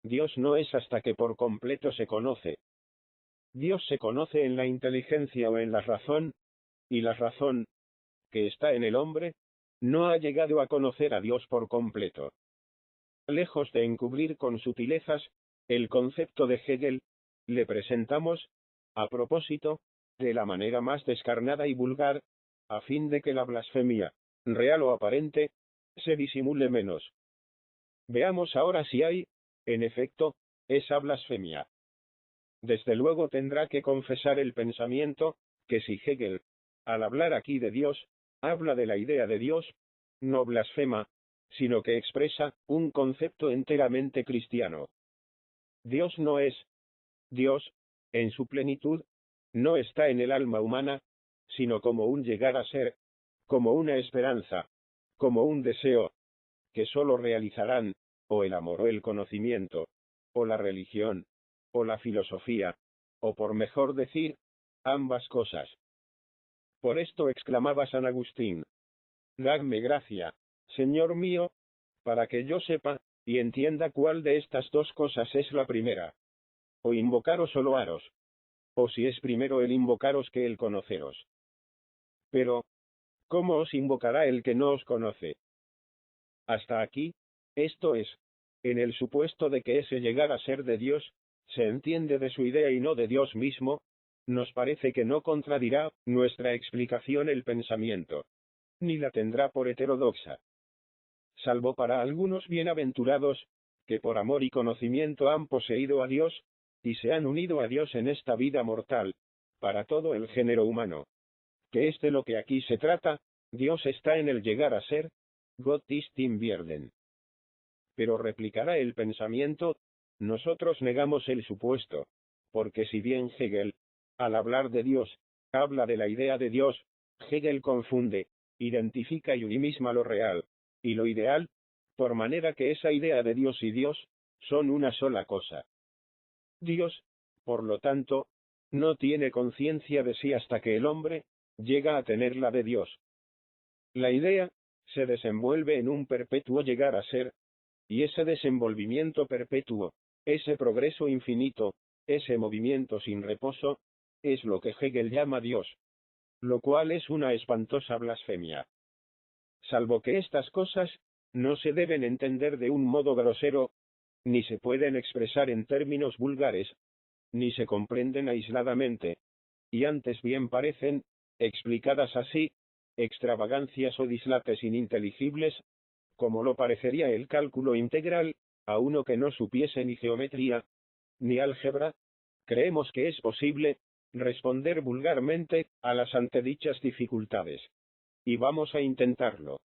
Dios no es hasta que por completo se conoce. Dios se conoce en la inteligencia o en la razón, y la razón, que está en el hombre, no ha llegado a conocer a Dios por completo. Lejos de encubrir con sutilezas el concepto de Hegel, le presentamos, a propósito, de la manera más descarnada y vulgar, a fin de que la blasfemia, real o aparente, se disimule menos. Veamos ahora si hay, en efecto, esa blasfemia. Desde luego tendrá que confesar el pensamiento, que si Hegel, al hablar aquí de Dios, habla de la idea de Dios, no blasfema, sino que expresa un concepto enteramente cristiano. Dios no es. Dios, en su plenitud, no está en el alma humana, sino como un llegar a ser, como una esperanza, como un deseo, que sólo realizarán, o el amor o el conocimiento, o la religión, o la filosofía, o por mejor decir, ambas cosas. Por esto exclamaba San Agustín: Dadme gracia, Señor mío, para que yo sepa y entienda cuál de estas dos cosas es la primera. O invocaros o loaros. O si es primero el invocaros que el conoceros. Pero, ¿cómo os invocará el que no os conoce? Hasta aquí, esto es, en el supuesto de que ese llegar a ser de Dios, se entiende de su idea y no de Dios mismo, nos parece que no contradirá nuestra explicación el pensamiento, ni la tendrá por heterodoxa. Salvo para algunos bienaventurados, que por amor y conocimiento han poseído a Dios, y se han unido a Dios en esta vida mortal, para todo el género humano. Que es de lo que aquí se trata, Dios está en el llegar a ser, Gott ist im Werden. Pero replicará el pensamiento, nosotros negamos el supuesto, porque si bien Hegel, al hablar de Dios, habla de la idea de Dios, Hegel confunde, identifica y unimisma lo real, y lo ideal, por manera que esa idea de Dios y Dios, son una sola cosa. Dios, por lo tanto, no tiene conciencia de sí hasta que el hombre llega a tener la de Dios. La idea se desenvuelve en un perpetuo llegar a ser, y ese desenvolvimiento perpetuo, ese progreso infinito, ese movimiento sin reposo, es lo que Hegel llama Dios, lo cual es una espantosa blasfemia. Salvo que estas cosas no se deben entender de un modo grosero, ni se pueden expresar en términos vulgares, ni se comprenden aisladamente, y antes bien parecen, explicadas así, extravagancias o dislates ininteligibles, como lo parecería el cálculo integral, a uno que no supiese ni geometría, ni álgebra. Creemos que es posible responder vulgarmente a las antedichas dificultades. Y vamos a intentarlo.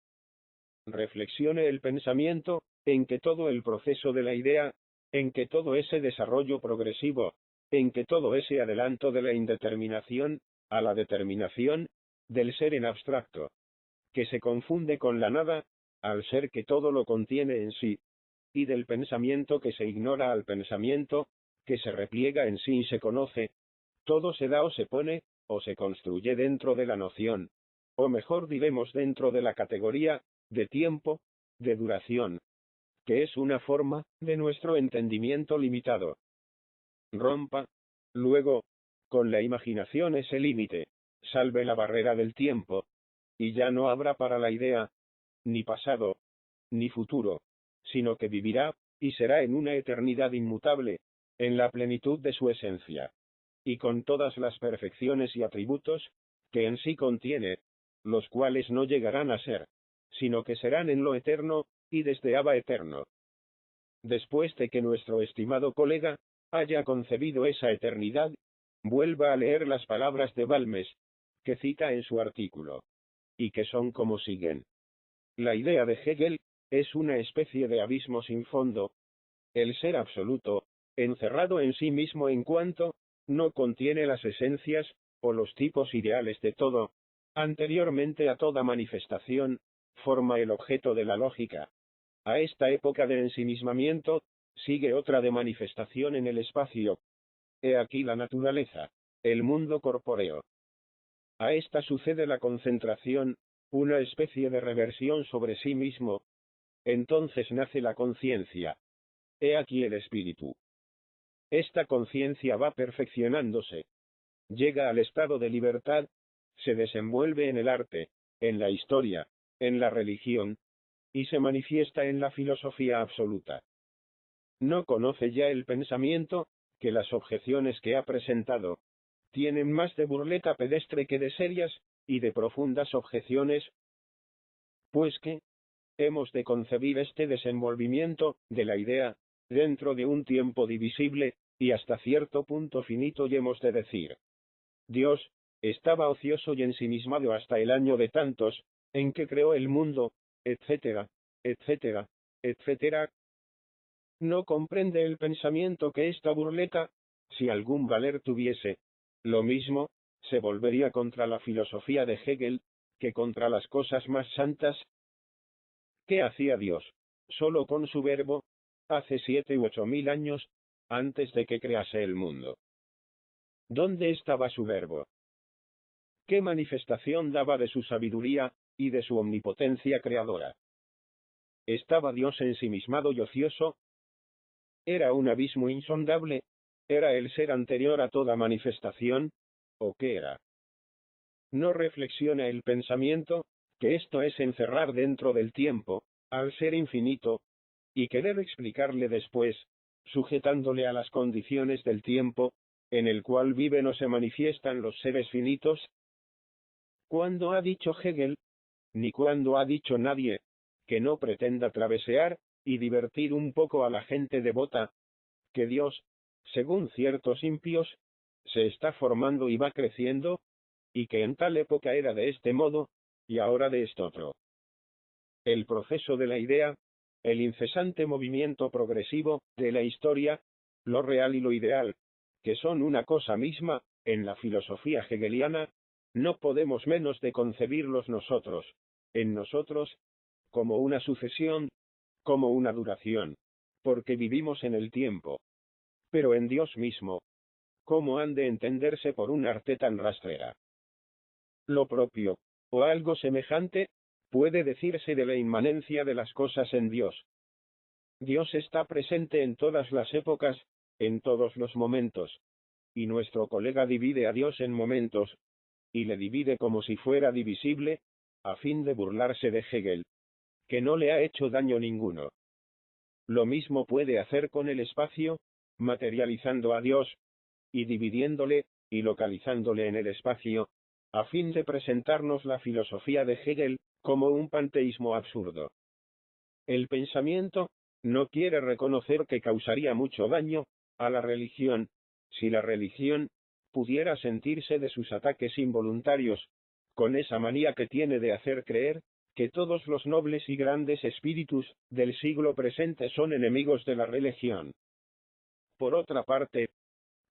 Reflexione el pensamiento, en que todo el proceso de la idea, en que todo ese desarrollo progresivo, en que todo ese adelanto de la indeterminación, a la determinación, del ser en abstracto, que se confunde con la nada, al ser que todo lo contiene en sí, y del pensamiento que se ignora al pensamiento, que se repliega en sí y se conoce, todo se da o se pone, o se construye dentro de la noción, o mejor diremos dentro de la categoría, de tiempo, de duración, que es una forma de nuestro entendimiento limitado. Rompa, luego, con la imaginación ese límite, salve la barrera del tiempo, y ya no habrá para la idea, ni pasado, ni futuro, sino que vivirá, y será en una eternidad inmutable, en la plenitud de su esencia, y con todas las perfecciones y atributos, que en sí contiene, los cuales no llegarán a ser, sino que serán en lo eterno, y desde Abba eterno. Después de que nuestro estimado colega haya concebido esa eternidad, vuelva a leer las palabras de Balmes, que cita en su artículo, y que son como siguen. La idea de Hegel es una especie de abismo sin fondo. El ser absoluto, encerrado en sí mismo en cuanto no contiene las esencias o los tipos ideales de todo, anteriormente a toda manifestación, forma el objeto de la lógica. A esta época de ensimismamiento, sigue otra de manifestación en el espacio. He aquí la naturaleza, el mundo corpóreo. A esta sucede la concentración, una especie de reversión sobre sí mismo. Entonces nace la conciencia. He aquí el espíritu. Esta conciencia va perfeccionándose. Llega al estado de libertad, se desenvuelve en el arte, en la historia, en la religión, y se manifiesta en la filosofía absoluta. No conoce ya el pensamiento, que las objeciones que ha presentado tienen más de burleta pedestre que de serias y de profundas objeciones, pues que hemos de concebir este desenvolvimiento de la idea dentro de un tiempo divisible y hasta cierto punto finito, y hemos de decir: Dios estaba ocioso y ensimismado hasta el año de tantos, en que creó el mundo, etcétera, etcétera, etcétera. No comprende el pensamiento que esta burleta, si algún valer tuviese, lo mismo, se volvería contra la filosofía de Hegel, que contra las cosas más santas. ¿Qué hacía Dios, solo con su verbo, hace 7 u 8 mil años, antes de que crease el mundo. ¿Dónde estaba su verbo? ¿Qué manifestación daba de su sabiduría y de su omnipotencia creadora? ¿Estaba Dios ensimismado y ocioso? ¿Era un abismo insondable? ¿Era el ser anterior a toda manifestación? ¿O qué era? ¿No reflexiona el pensamiento, que esto es encerrar dentro del tiempo, al ser infinito, y querer explicarle después, sujetándole a las condiciones del tiempo, en el cual viven o se manifiestan los seres finitos? ¿Cuándo ha dicho Hegel, ni cuándo ha dicho nadie, que no pretenda travesear y divertir un poco a la gente devota, que Dios, según ciertos impios, se está formando y va creciendo, y que en tal época era de este modo, y ahora de este otro? El proceso de la idea, el incesante movimiento progresivo de la historia, lo real y lo ideal, que son una cosa misma, en la filosofía hegeliana, no podemos menos de concebirlos nosotros, en nosotros, como una sucesión, como una duración, porque vivimos en el tiempo. Pero en Dios mismo, ¿cómo han de entenderse por un arte tan rastrera? Lo propio, o algo semejante, puede decirse de la inmanencia de las cosas en Dios. Dios está presente en todas las épocas, en todos los momentos, y nuestro colega divide a Dios en momentos, y le divide como si fuera divisible, a fin de burlarse de Hegel, que no le ha hecho daño ninguno. Lo mismo puede hacer con el espacio, materializando a Dios, y dividiéndole, y localizándole en el espacio, a fin de presentarnos la filosofía de Hegel, como un panteísmo absurdo. El pensamiento no quiere reconocer que causaría mucho daño a la religión, si la religión pudiera sentirse de sus ataques involuntarios, con esa manía que tiene de hacer creer que todos los nobles y grandes espíritus del siglo presente son enemigos de la religión. Por otra parte,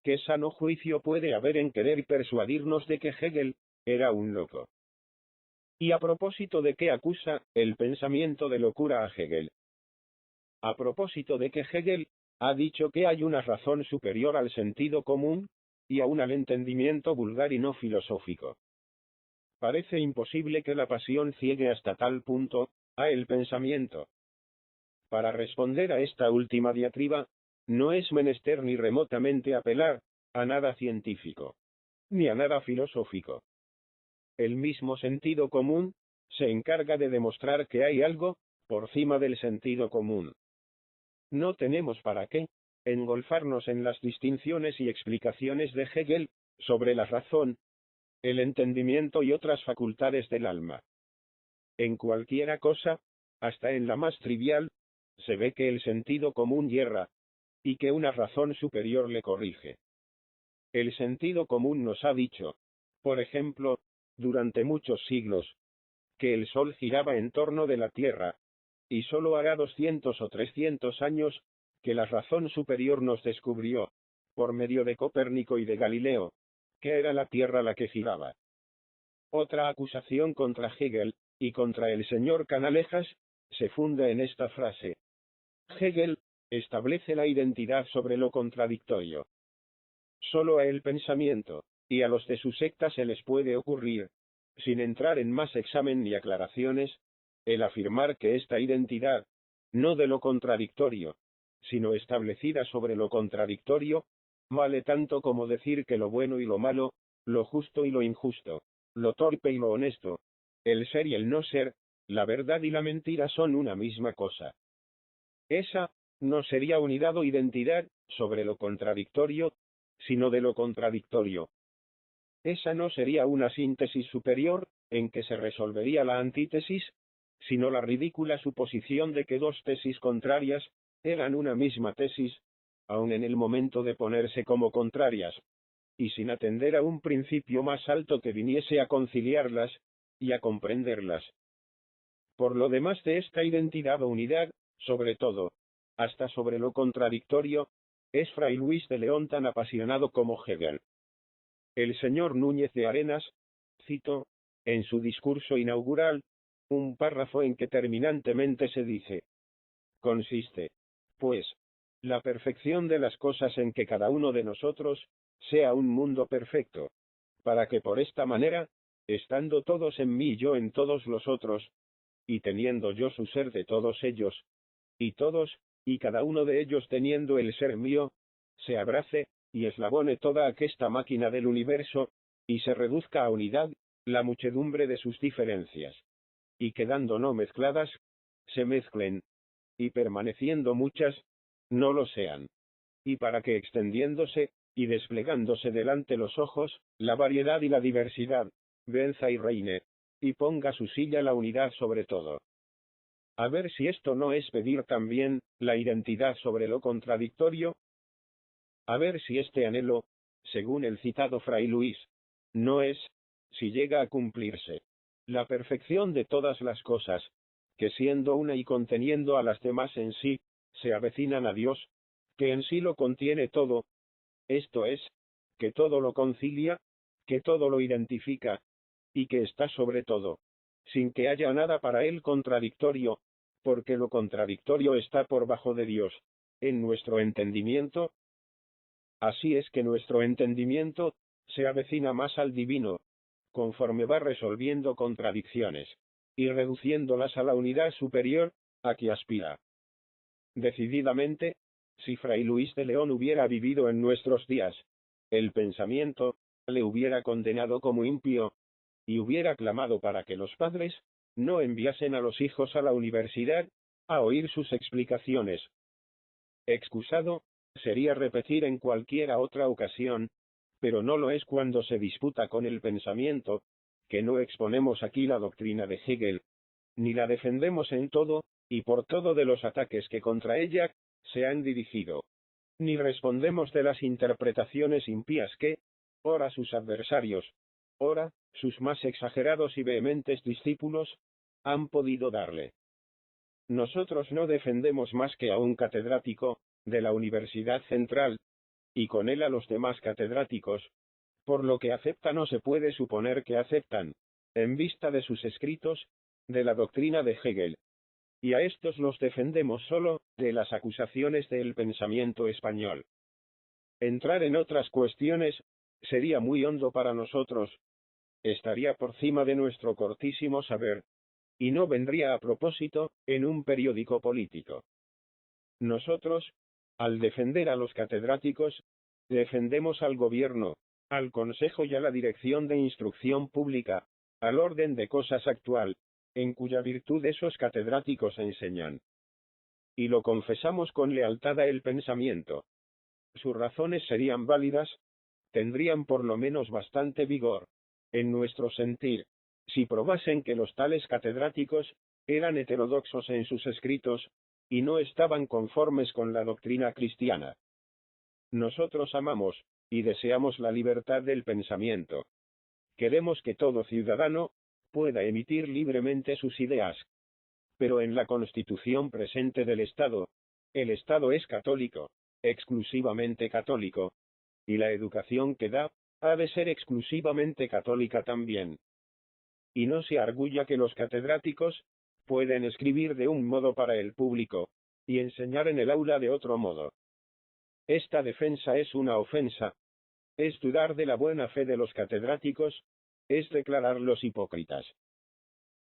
¿qué sano juicio puede haber en querer persuadirnos de que Hegel era un loco? ¿Y a propósito de qué acusa el pensamiento de locura a Hegel? A propósito de que Hegel ha dicho que hay una razón superior al sentido común, y aún al entendimiento vulgar y no filosófico. Parece imposible que la pasión ciegue hasta tal punto a el pensamiento. Para responder a esta última diatriba, no es menester ni remotamente apelar a nada científico, ni a nada filosófico. El mismo sentido común se encarga de demostrar que hay algo por cima del sentido común. No tenemos para qué engolfarnos en las distinciones y explicaciones de Hegel sobre la razón, el entendimiento y otras facultades del alma. En cualquiera cosa, hasta en la más trivial, se ve que el sentido común yerra, y que una razón superior le corrige. El sentido común nos ha dicho, por ejemplo, durante muchos siglos, que el Sol giraba en torno de la Tierra, y solo hará 200 o 300 años, que la razón superior nos descubrió, por medio de Copérnico y de Galileo, que era la Tierra la que giraba. Otra acusación contra Hegel, y contra el señor Canalejas, se funda en esta frase. Hegel establece la identidad sobre lo contradictorio. Solo a el pensamiento, y a los de su secta se les puede ocurrir, sin entrar en más examen ni aclaraciones, el afirmar que esta identidad, no de lo contradictorio, sino establecida sobre lo contradictorio, vale tanto como decir que lo bueno y lo malo, lo justo y lo injusto, lo torpe y lo honesto, el ser y el no ser, la verdad y la mentira son una misma cosa. Esa no sería unidad o identidad sobre lo contradictorio, sino de lo contradictorio. Esa no sería una síntesis superior, en que se resolvería la antítesis, sino la ridícula suposición de que dos tesis contrarias eran una misma tesis, aun en el momento de ponerse como contrarias, y sin atender a un principio más alto que viniese a conciliarlas y a comprenderlas. Por lo demás de esta identidad o unidad, sobre todo, hasta sobre lo contradictorio, es Fray Luis de León tan apasionado como Hegel. El señor Núñez de Arenas, cito, en su discurso inaugural, un párrafo en que terminantemente se dice: consiste, pues, la perfección de las cosas en que cada uno de nosotros sea un mundo perfecto, para que por esta manera, estando todos en mí y yo en todos los otros, y teniendo yo su ser de todos ellos, y todos, y cada uno de ellos teniendo el ser mío, se abrace, y eslabone toda aquesta máquina del universo, y se reduzca a unidad, la muchedumbre de sus diferencias, y quedando no mezcladas, se mezclen, y permaneciendo muchas, no lo sean. Y para que extendiéndose, y desplegándose delante los ojos, la variedad y la diversidad, venza y reine, y ponga su silla la unidad sobre todo. A ver si esto no es pedir también la identidad sobre lo contradictorio. A ver si este anhelo, según el citado Fray Luis, no es, si llega a cumplirse, la perfección de todas las cosas, que siendo una y conteniendo a las demás en sí, se avecinan a Dios, que en sí lo contiene todo, esto es, que todo lo concilia, que todo lo identifica, y que está sobre todo, sin que haya nada para él contradictorio, porque lo contradictorio está por bajo de Dios, en nuestro entendimiento. Así es que nuestro entendimiento se avecina más al divino, conforme va resolviendo contradicciones, y reduciéndolas a la unidad superior, a que aspira. Decididamente, si Fray Luis de León hubiera vivido en nuestros días, el pensamiento le hubiera condenado como impío, y hubiera clamado para que los padres no enviasen a los hijos a la universidad, a oír sus explicaciones. Excusado sería repetir en cualquiera otra ocasión, pero no lo es cuando se disputa con el pensamiento, que no exponemos aquí la doctrina de Hegel, ni la defendemos en todo, y por todo de los ataques que contra ella se han dirigido, ni respondemos de las interpretaciones impías que, ora sus adversarios, ora sus más exagerados y vehementes discípulos, han podido darle. Nosotros no defendemos más que a un catedrático de la Universidad Central, y con él a los demás catedráticos, por lo que acepta no se puede suponer que aceptan, en vista de sus escritos, de la doctrina de Hegel. Y a estos los defendemos solo de las acusaciones del pensamiento español. Entrar en otras cuestiones sería muy hondo para nosotros, estaría por cima de nuestro cortísimo saber, y no vendría a propósito en un periódico político. Nosotros, al defender a los catedráticos, defendemos al gobierno, al Consejo y a la Dirección de Instrucción Pública, al orden de cosas actual, en cuya virtud esos catedráticos enseñan. Y lo confesamos con lealtad a el pensamiento. Sus razones serían válidas, tendrían por lo menos bastante vigor, en nuestro sentir, si probasen que los tales catedráticos eran heterodoxos en sus escritos, y no estaban conformes con la doctrina cristiana. Nosotros amamos, y deseamos la libertad del pensamiento. Queremos que todo ciudadano pueda emitir libremente sus ideas. Pero en la Constitución presente del Estado, el Estado es católico, exclusivamente católico, y la educación que da, ha de ser exclusivamente católica también. Y no se arguya que los catedráticos pueden escribir de un modo para el público, y enseñar en el aula de otro modo. Esta defensa es una ofensa. Es dudar de la buena fe de los catedráticos, es declararlos hipócritas.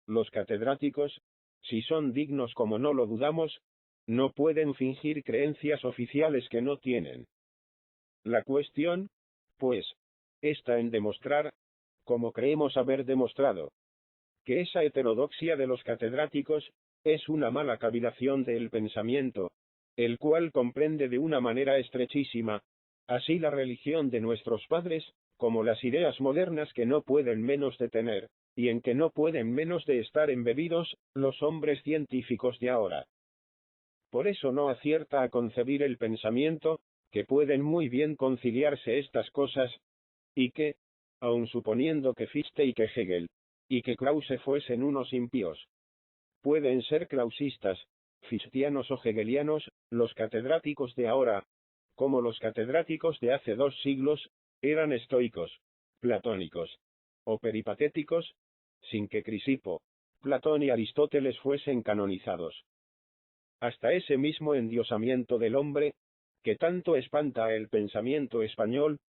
Los catedráticos, si son dignos como no lo dudamos, no pueden fingir creencias oficiales que no tienen. La cuestión, pues, está en demostrar, como creemos haber demostrado, que esa heterodoxia de los catedráticos es una mala cavilación del pensamiento, el cual comprende de una manera estrechísima, así la religión de nuestros padres, como las ideas modernas que no pueden menos de tener, y en que no pueden menos de estar embebidos, los hombres científicos de ahora. Por eso no acierta a concebir el pensamiento, que pueden muy bien conciliarse estas cosas, y que, aun suponiendo que Fichte y que Hegel, y que Krause fuesen unos impíos, pueden ser clausistas, fichtianos o hegelianos, los catedráticos de ahora, como los catedráticos de hace 2 siglos, eran estoicos, platónicos, o peripatéticos, sin que Crisipo, Platón y Aristóteles fuesen canonizados. Hasta ese mismo endiosamiento del hombre, que tanto espanta el pensamiento español,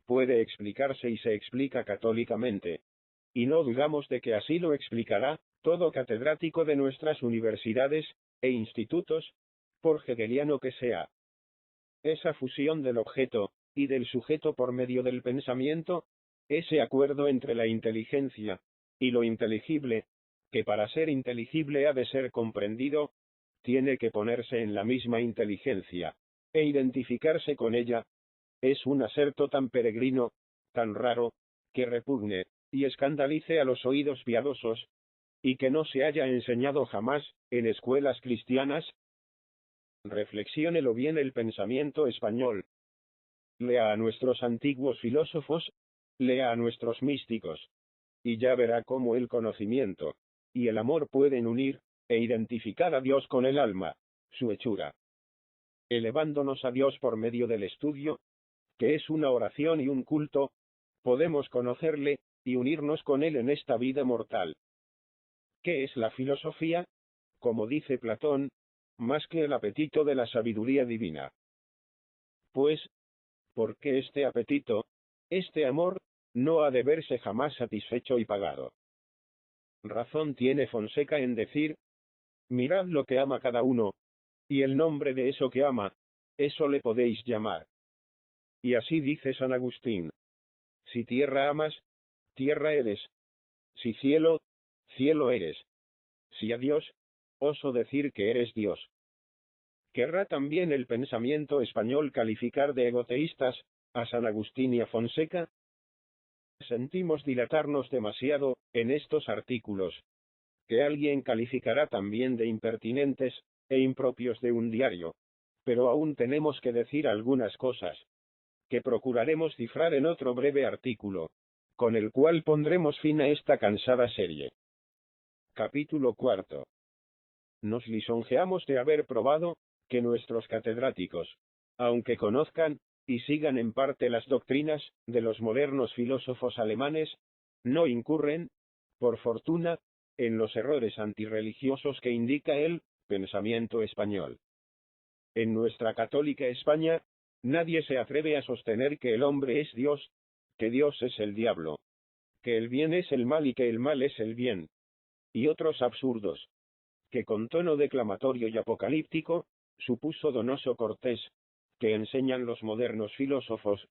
puede explicarse y se explica católicamente. Y no dudamos de que así lo explicará todo catedrático de nuestras universidades e institutos, por hegeliano que sea. Esa fusión del objeto y del sujeto por medio del pensamiento, ese acuerdo entre la inteligencia y lo inteligible, que para ser inteligible ha de ser comprendido, tiene que ponerse en la misma inteligencia, e identificarse con ella, es un aserto tan peregrino, tan raro, que repugne y escandalice a los oídos piadosos, y que no se haya enseñado jamás en escuelas cristianas. Reflexiónelo bien el pensamiento español. Lea a nuestros antiguos filósofos, lea a nuestros místicos, y ya verá cómo el conocimiento y el amor pueden unir e identificar a Dios con el alma, su hechura. Elevándonos a Dios por medio del estudio, que es una oración y un culto, podemos conocerle y unirnos con él en esta vida mortal. ¿Qué es la filosofía? Como dice Platón, más que el apetito de la sabiduría divina. Pues, porque este apetito, este amor, no ha de verse jamás satisfecho y pagado. Razón tiene Fonseca en decir, mirad lo que ama cada uno, y el nombre de eso que ama, eso le podéis llamar. Y así dice San Agustín. Si tierra amas, tierra eres. Si cielo, cielo eres. Si a Dios, oso decir que eres Dios. Querrá también el pensamiento español calificar de egoteístas a San Agustín y a Fonseca. Sentimos dilatarnos demasiado en estos artículos, que alguien calificará también de impertinentes e impropios de un diario, pero aún tenemos que decir algunas cosas, que procuraremos cifrar en otro breve artículo, con el cual pondremos fin a esta cansada serie. Capítulo 4. Nos lisonjeamos de haber probado que nuestros catedráticos, aunque conozcan y sigan en parte las doctrinas de los modernos filósofos alemanes, no incurren, por fortuna, en los errores antirreligiosos que indica el pensamiento español. En nuestra católica España, nadie se atreve a sostener que el hombre es Dios, que Dios es el diablo, que el bien es el mal y que el mal es el bien, y otros absurdos, que con tono declamatorio y apocalíptico, supuso Donoso Cortés, que enseñan los modernos filósofos,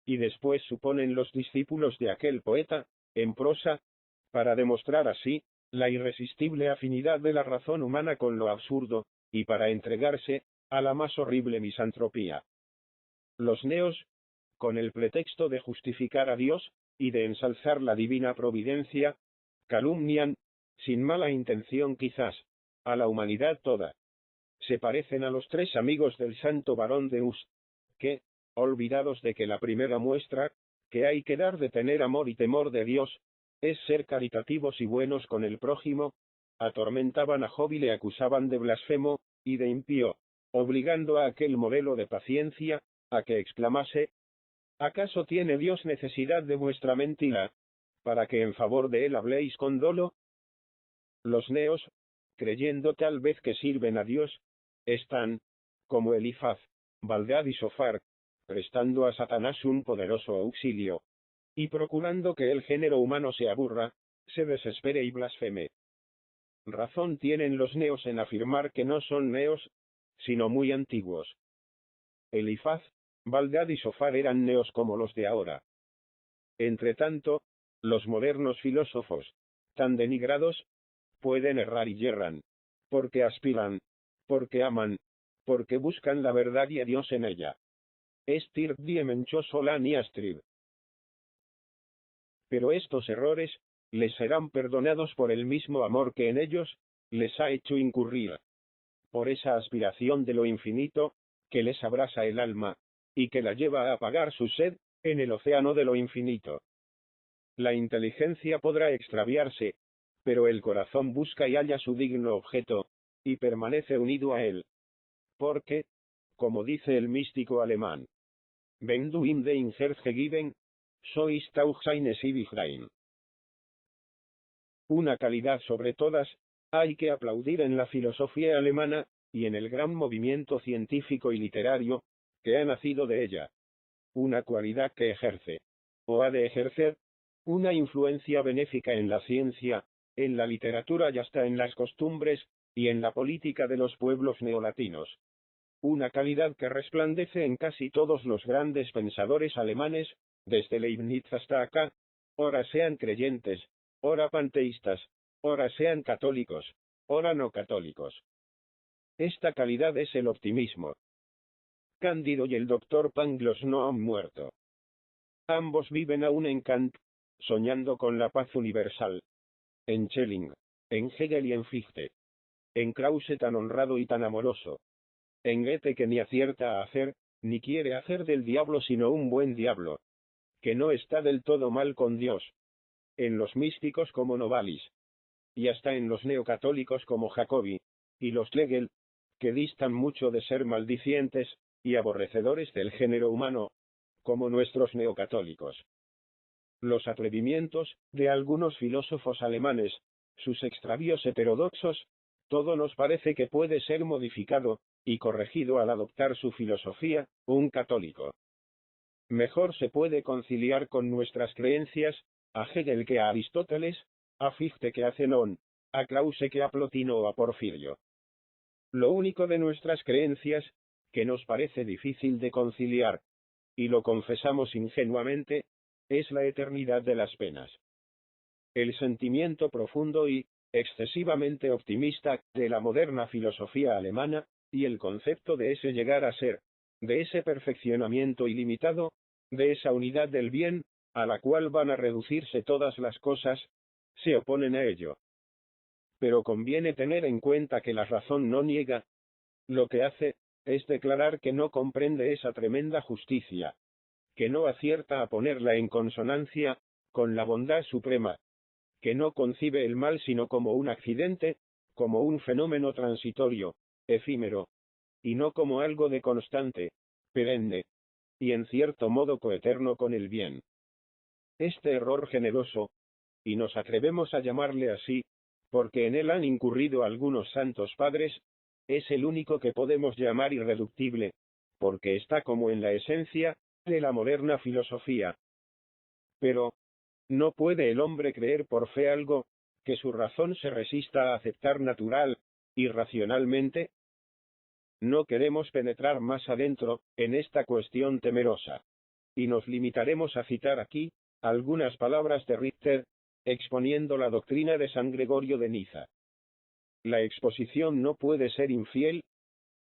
y después suponen los discípulos de aquel poeta, en prosa, para demostrar así, la irresistible afinidad de la razón humana con lo absurdo, y para entregarse a la más horrible misantropía. Los neos, con el pretexto de justificar a Dios, y de ensalzar la divina providencia, calumnian, sin mala intención quizás, a la humanidad toda. Se parecen a los tres amigos del santo varón de Us, que, olvidados de que la primera muestra, que hay que dar de tener amor y temor de Dios, es ser caritativos y buenos con el prójimo, atormentaban a Job y le acusaban de blasfemo, y de impío, obligando a aquel modelo de paciencia, a que exclamase, ¿acaso tiene Dios necesidad de vuestra mentira, para que en favor de él habléis con dolo? Los neos, creyendo tal vez que sirven a Dios, están, como Elifaz, Baldad y Sofar, prestando a Satanás un poderoso auxilio, y procurando que el género humano se aburra, se desespere y blasfeme. Razón tienen los neos en afirmar que no son neos, sino muy antiguos. Elifaz, Baldad y Sofar eran neos como los de ahora. Entretanto, los modernos filósofos, tan denigrados, pueden errar y yerran, porque aspiran, porque aman, porque buscan la verdad y a Dios en ella. Estir diemencho sola ni astrib. Pero estos errores, les serán perdonados por el mismo amor que en ellos, les ha hecho incurrir. Por esa aspiración de lo infinito, que les abrasa el alma, y que la lleva a apagar su sed, en el océano de lo infinito. La inteligencia podrá extraviarse, pero el corazón busca y halla su digno objeto, y permanece unido a él. Porque, como dice el místico alemán, wenn du ihm dein Herz gegeben, so ist auch seines ewig rein. Una calidad sobre todas, hay que aplaudir en la filosofía alemana, y en el gran movimiento científico y literario, que ha nacido de ella, una cualidad que ejerce, o ha de ejercer, una influencia benéfica en la ciencia, en la literatura y hasta en las costumbres, y en la política de los pueblos neolatinos. Una calidad que resplandece en casi todos los grandes pensadores alemanes, desde Leibniz hasta acá, ora sean creyentes, ora panteístas, ora sean católicos, ora no católicos. Esta calidad es el optimismo. Cándido y el doctor Pangloss no han muerto. Ambos viven aún en Kant, soñando con la paz universal. En Schelling, en Hegel y en Fichte. En Krause tan honrado y tan amoroso. En Goethe que ni acierta a hacer, ni quiere hacer del diablo sino un buen diablo. Que no está del todo mal con Dios. En los místicos como Novalis. Y hasta en los neocatólicos como Jacobi, y los Schlegel, que distan mucho de ser maldicientes, y aborrecedores del género humano, como nuestros neocatólicos. Los atrevimientos de algunos filósofos alemanes, sus extravíos heterodoxos, todo nos parece que puede ser modificado y corregido al adoptar su filosofía, un católico. Mejor se puede conciliar con nuestras creencias a Hegel que a Aristóteles, a Fichte que a Zenón, a Krause que a Plotino o a Porfirio. Lo único de nuestras creencias, que nos parece difícil de conciliar, y lo confesamos ingenuamente, es la eternidad de las penas. El sentimiento profundo y excesivamente optimista de la moderna filosofía alemana, y el concepto de ese llegar a ser, de ese perfeccionamiento ilimitado, de esa unidad del bien, a la cual van a reducirse todas las cosas, se oponen a ello. Pero conviene tener en cuenta que la razón no niega. Lo que hace, es declarar que no comprende esa tremenda justicia, que no acierta a ponerla en consonancia con la bondad suprema, que no concibe el mal sino como un accidente, como un fenómeno transitorio, efímero, y no como algo de constante, perenne, y en cierto modo coeterno con el bien. Este error generoso, y nos atrevemos a llamarle así, porque en él han incurrido algunos santos padres, es el único que podemos llamar irreductible, porque está como en la esencia de la moderna filosofía. Pero, ¿no puede el hombre creer por fe algo que su razón se resista a aceptar natural y racionalmente? No queremos penetrar más adentro en esta cuestión temerosa, y nos limitaremos a citar aquí algunas palabras de Richter, exponiendo la doctrina de San Gregorio de Niza. La exposición no puede ser infiel.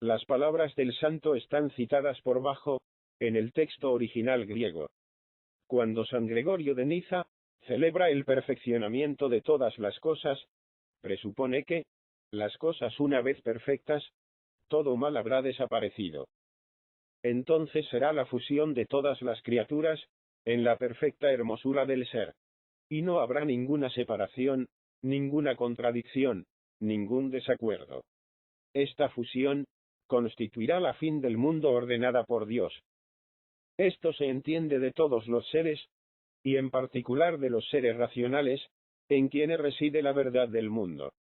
Las palabras del santo están citadas por bajo, en el texto original griego. Cuando San Gregorio de Niza celebra el perfeccionamiento de todas las cosas, presupone que, las cosas una vez perfectas, todo mal habrá desaparecido. Entonces será la fusión de todas las criaturas, en la perfecta hermosura del ser. Y no habrá ninguna separación, ninguna contradicción, ningún desacuerdo. Esta fusión constituirá la fin del mundo ordenada por Dios. Esto se entiende de todos los seres, y en particular de los seres racionales, en quienes reside la verdad del mundo.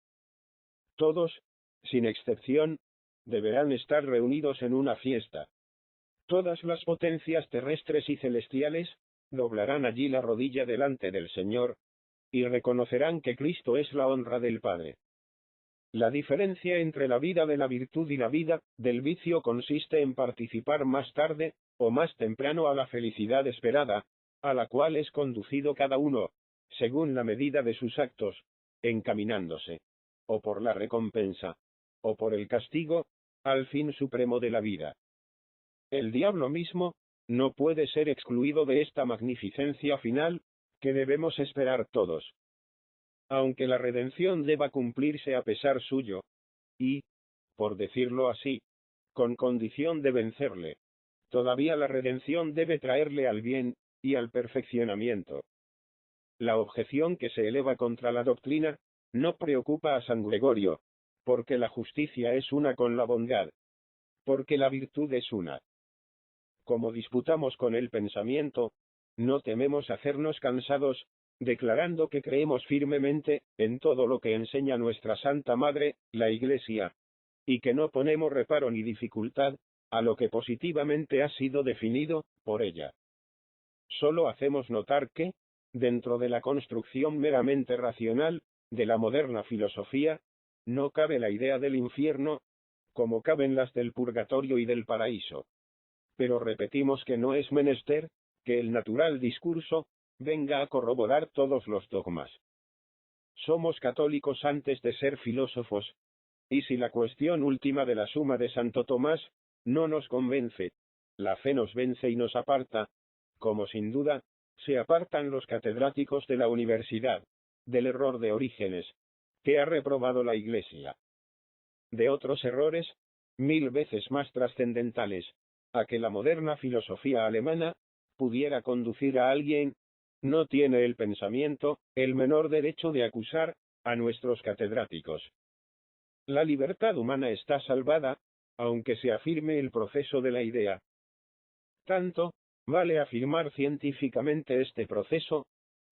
Todos, sin excepción, deberán estar reunidos en una fiesta. Todas las potencias terrestres y celestiales doblarán allí la rodilla delante del Señor, y reconocerán que Cristo es la honra del Padre. La diferencia entre la vida de la virtud y la vida del vicio consiste en participar más tarde o más temprano a la felicidad esperada, a la cual es conducido cada uno, según la medida de sus actos, encaminándose, o por la recompensa, o por el castigo, al fin supremo de la vida. El diablo mismo no puede ser excluido de esta magnificencia final, que debemos esperar todos. Aunque la redención deba cumplirse a pesar suyo, y, por decirlo así, con condición de vencerle, todavía la redención debe traerle al bien y al perfeccionamiento. La objeción que se eleva contra la doctrina no preocupa a San Gregorio, porque la justicia es una con la bondad, porque la virtud es una. Como disputamos con el pensamiento, no tememos hacernos cansados, declarando que creemos firmemente en todo lo que enseña nuestra Santa Madre, la Iglesia, y que no ponemos reparo ni dificultad a lo que positivamente ha sido definido por ella. Solo hacemos notar que, dentro de la construcción meramente racional de la moderna filosofía, no cabe la idea del infierno, como caben las del purgatorio y del paraíso. Pero repetimos que no es menester que el natural discurso venga a corroborar todos los dogmas. Somos católicos antes de ser filósofos, y si la cuestión última de la suma de Santo Tomás no nos convence, la fe nos vence y nos aparta, como sin duda se apartan los catedráticos de la universidad, del error de Orígenes, que ha reprobado la Iglesia. De otros errores, 1000 veces más trascendentales, a que la moderna filosofía alemana pudiera conducir a alguien, no tiene el pensamiento el menor derecho de acusar a nuestros catedráticos. La libertad humana está salvada, aunque se afirme el proceso de la idea. Tanto vale afirmar científicamente este proceso,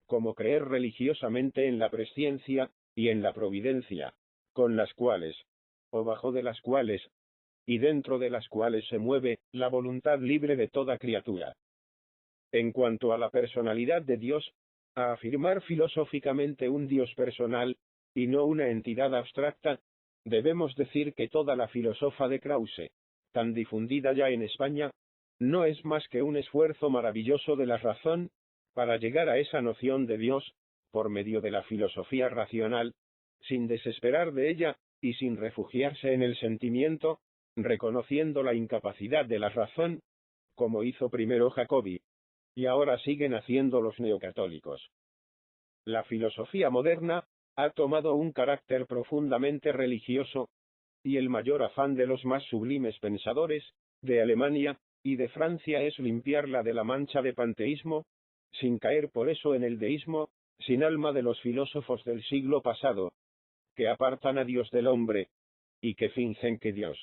como creer religiosamente en la presciencia y en la providencia, con las cuales, o bajo de las cuales, y dentro de las cuales se mueve la voluntad libre de toda criatura. En cuanto a la personalidad de Dios, a afirmar filosóficamente un Dios personal, y no una entidad abstracta, debemos decir que toda la filósofa de Krause, tan difundida ya en España, no es más que un esfuerzo maravilloso de la razón, para llegar a esa noción de Dios, por medio de la filosofía racional, sin desesperar de ella, y sin refugiarse en el sentimiento, reconociendo la incapacidad de la razón, como hizo primero Jacobi, y ahora siguen haciendo los neocatólicos. La filosofía moderna ha tomado un carácter profundamente religioso, y el mayor afán de los más sublimes pensadores, de Alemania y de Francia, es limpiarla de la mancha de panteísmo, sin caer por eso en el deísmo, sin alma de los filósofos del siglo pasado, que apartan a Dios del hombre, y que fingen que Dios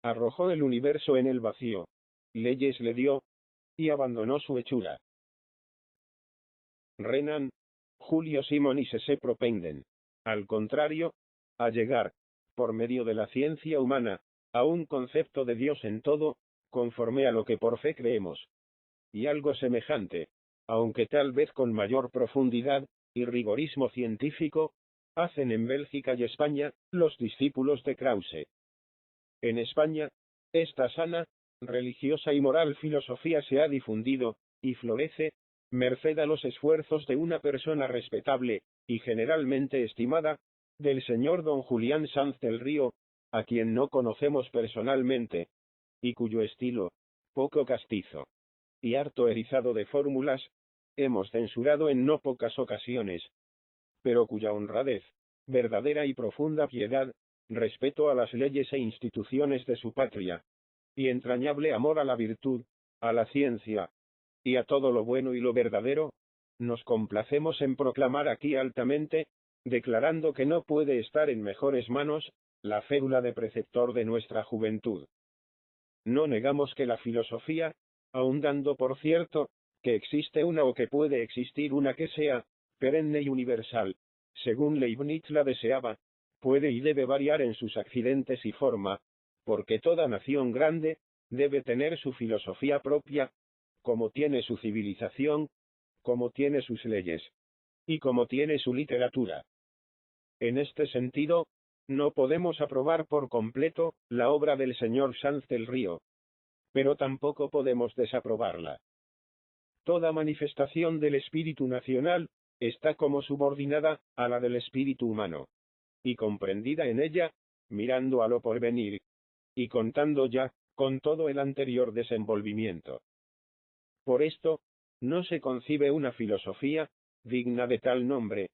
arrojó el universo en el vacío, leyes le dio, y abandonó su hechura. Renan, Julio Simon y se propenden, al contrario, a llegar, por medio de la ciencia humana, a un concepto de Dios en todo, conforme a lo que por fe creemos. Y algo semejante, aunque tal vez con mayor profundidad y rigorismo científico, hacen en Bélgica y España los discípulos de Krause. En España, esta sana, religiosa y moral filosofía se ha difundido, y florece, merced a los esfuerzos de una persona respetable, y generalmente estimada, del señor don Julián Sanz del Río, a quien no conocemos personalmente, y cuyo estilo, poco castizo, y harto erizado de fórmulas, hemos censurado en no pocas ocasiones, pero cuya honradez, verdadera y profunda piedad, respeto a las leyes e instituciones de su patria, y entrañable amor a la virtud, a la ciencia, y a todo lo bueno y lo verdadero, nos complacemos en proclamar aquí altamente, declarando que no puede estar en mejores manos, la férula de preceptor de nuestra juventud. No negamos que la filosofía, aun dando por cierto, que existe una o que puede existir una que sea, perenne y universal, según Leibniz la deseaba, puede y debe variar en sus accidentes y forma, porque toda nación grande, debe tener su filosofía propia, como tiene su civilización, como tiene sus leyes, y como tiene su literatura. En este sentido, no podemos aprobar por completo la obra del señor Sanz del Río, pero tampoco podemos desaprobarla. Toda manifestación del espíritu nacional está como subordinada a la del espíritu humano, y comprendida en ella, mirando a lo porvenir, y contando ya con todo el anterior desenvolvimiento. Por esto, no se concibe una filosofía digna de tal nombre,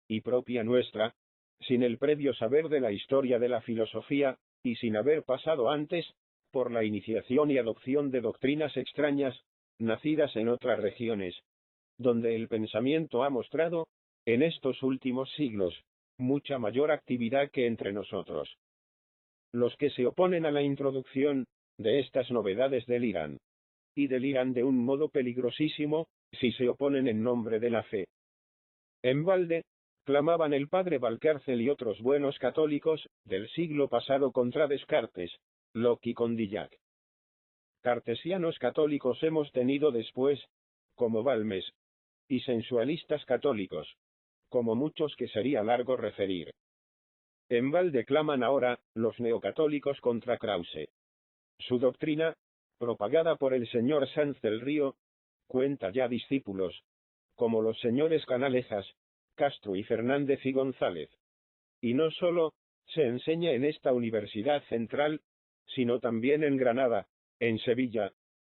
y propia nuestra, sin el previo saber de la historia de la filosofía, y sin haber pasado antes por la iniciación y adopción de doctrinas extrañas, nacidas en otras regiones, donde el pensamiento ha mostrado, en estos últimos siglos, mucha mayor actividad que entre nosotros. Los que se oponen a la introducción de estas novedades deliran, y deliran de un modo peligrosísimo, si se oponen en nombre de la fe. En balde, clamaban el padre Valcárcel y otros buenos católicos del siglo pasado contra Descartes, Locke y Condillac, Cartesianos católicos hemos tenido después, como Balmes, y sensualistas católicos, como muchos que sería largo referir. En balde claman ahora los neocatólicos contra Krause. Su doctrina, propagada por el señor Sanz del Río, cuenta ya discípulos, como los señores Canalejas, Castro y Fernández y González. Y no solo se enseña en esta Universidad Central, sino también en Granada, en Sevilla,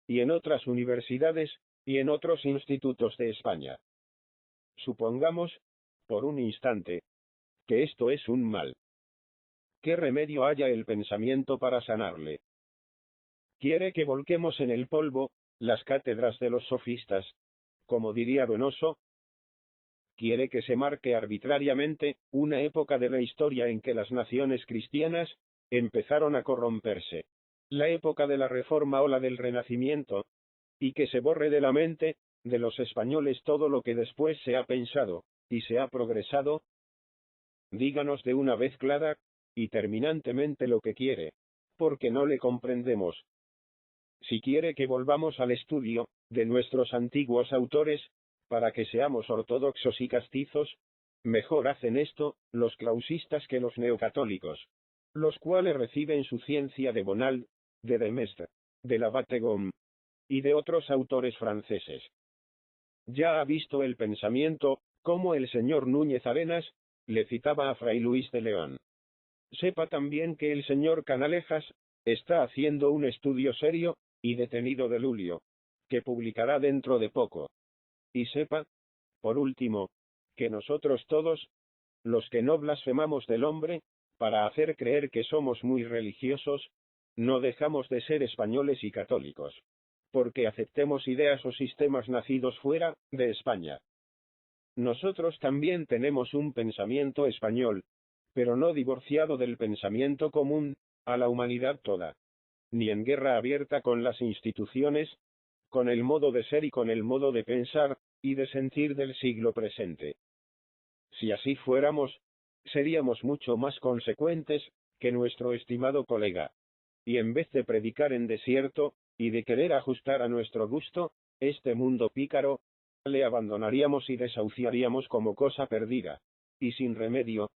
y en otras universidades, y en otros institutos de España. Supongamos, por un instante, que esto es un mal. ¿Qué remedio haya el pensamiento para sanarle? Quiere que volquemos en el polvo las cátedras de los sofistas, como diría Donoso. Quiere que se marque arbitrariamente una época de la historia en que las naciones cristianas empezaron a corromperse, la época de la Reforma o la del Renacimiento, y que se borre de la mente de los españoles todo lo que después se ha pensado y se ha progresado. Díganos de una vez clara y terminantemente lo que quiere, porque no le comprendemos. Si quiere que volvamos al estudio de nuestros antiguos autores, para que seamos ortodoxos y castizos, mejor hacen esto los clausistas que los neocatólicos, los cuales reciben su ciencia de Bonald, de Demestre, de la Battegom, y de otros autores franceses. Ya ha visto el pensamiento, como el señor Núñez Arenas le citaba a Fray Luis de León. Sepa también que el señor Canalejas está haciendo un estudio serio y detenido de Lulio, que publicará dentro de poco. Y sepa, por último, que nosotros todos, los que no blasfemamos del hombre, para hacer creer que somos muy religiosos, no dejamos de ser españoles y católicos, porque aceptemos ideas o sistemas nacidos fuera de España. Nosotros también tenemos un pensamiento español, pero no divorciado del pensamiento común a la humanidad toda, ni en guerra abierta con las instituciones, con el modo de ser y con el modo de pensar y de sentir del siglo presente. Si así fuéramos, seríamos mucho más consecuentes que nuestro estimado colega, y en vez de predicar en desierto, y de querer ajustar a nuestro gusto este mundo pícaro, le abandonaríamos y desahuciaríamos como cosa perdida, y sin remedio,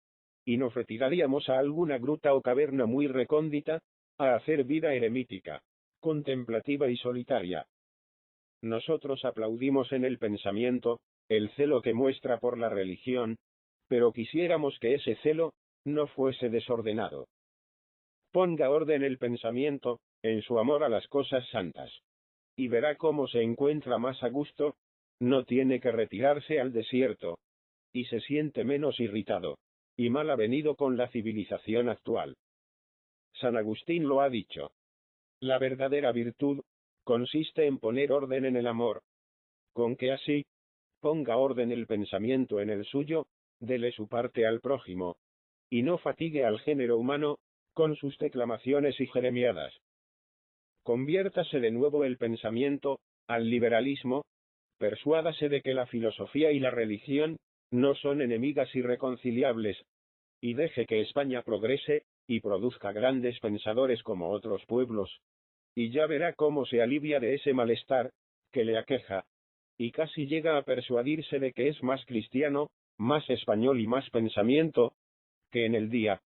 y nos retiraríamos a alguna gruta o caverna muy recóndita, a hacer vida eremítica, contemplativa y solitaria. Nosotros aplaudimos en el pensamiento el celo que muestra por la religión, pero quisiéramos que ese celo no fuese desordenado. Ponga orden el pensamiento en su amor a las cosas santas, y verá cómo se encuentra más a gusto, no tiene que retirarse al desierto, y se siente menos irritado y mal avenido con la civilización actual. San Agustín lo ha dicho. La verdadera virtud consiste en poner orden en el amor. Con que así ponga orden el pensamiento en el suyo, dele su parte al prójimo, y no fatigue al género humano con sus declamaciones y jeremiadas. Conviértase de nuevo el pensamiento al liberalismo, persuádase de que la filosofía y la religión no son enemigas irreconciliables, y deje que España progrese y produzca grandes pensadores como otros pueblos, y ya verá cómo se alivia de ese malestar que le aqueja, y casi llega a persuadirse de que es más cristiano, más español y más pensamiento, que en el día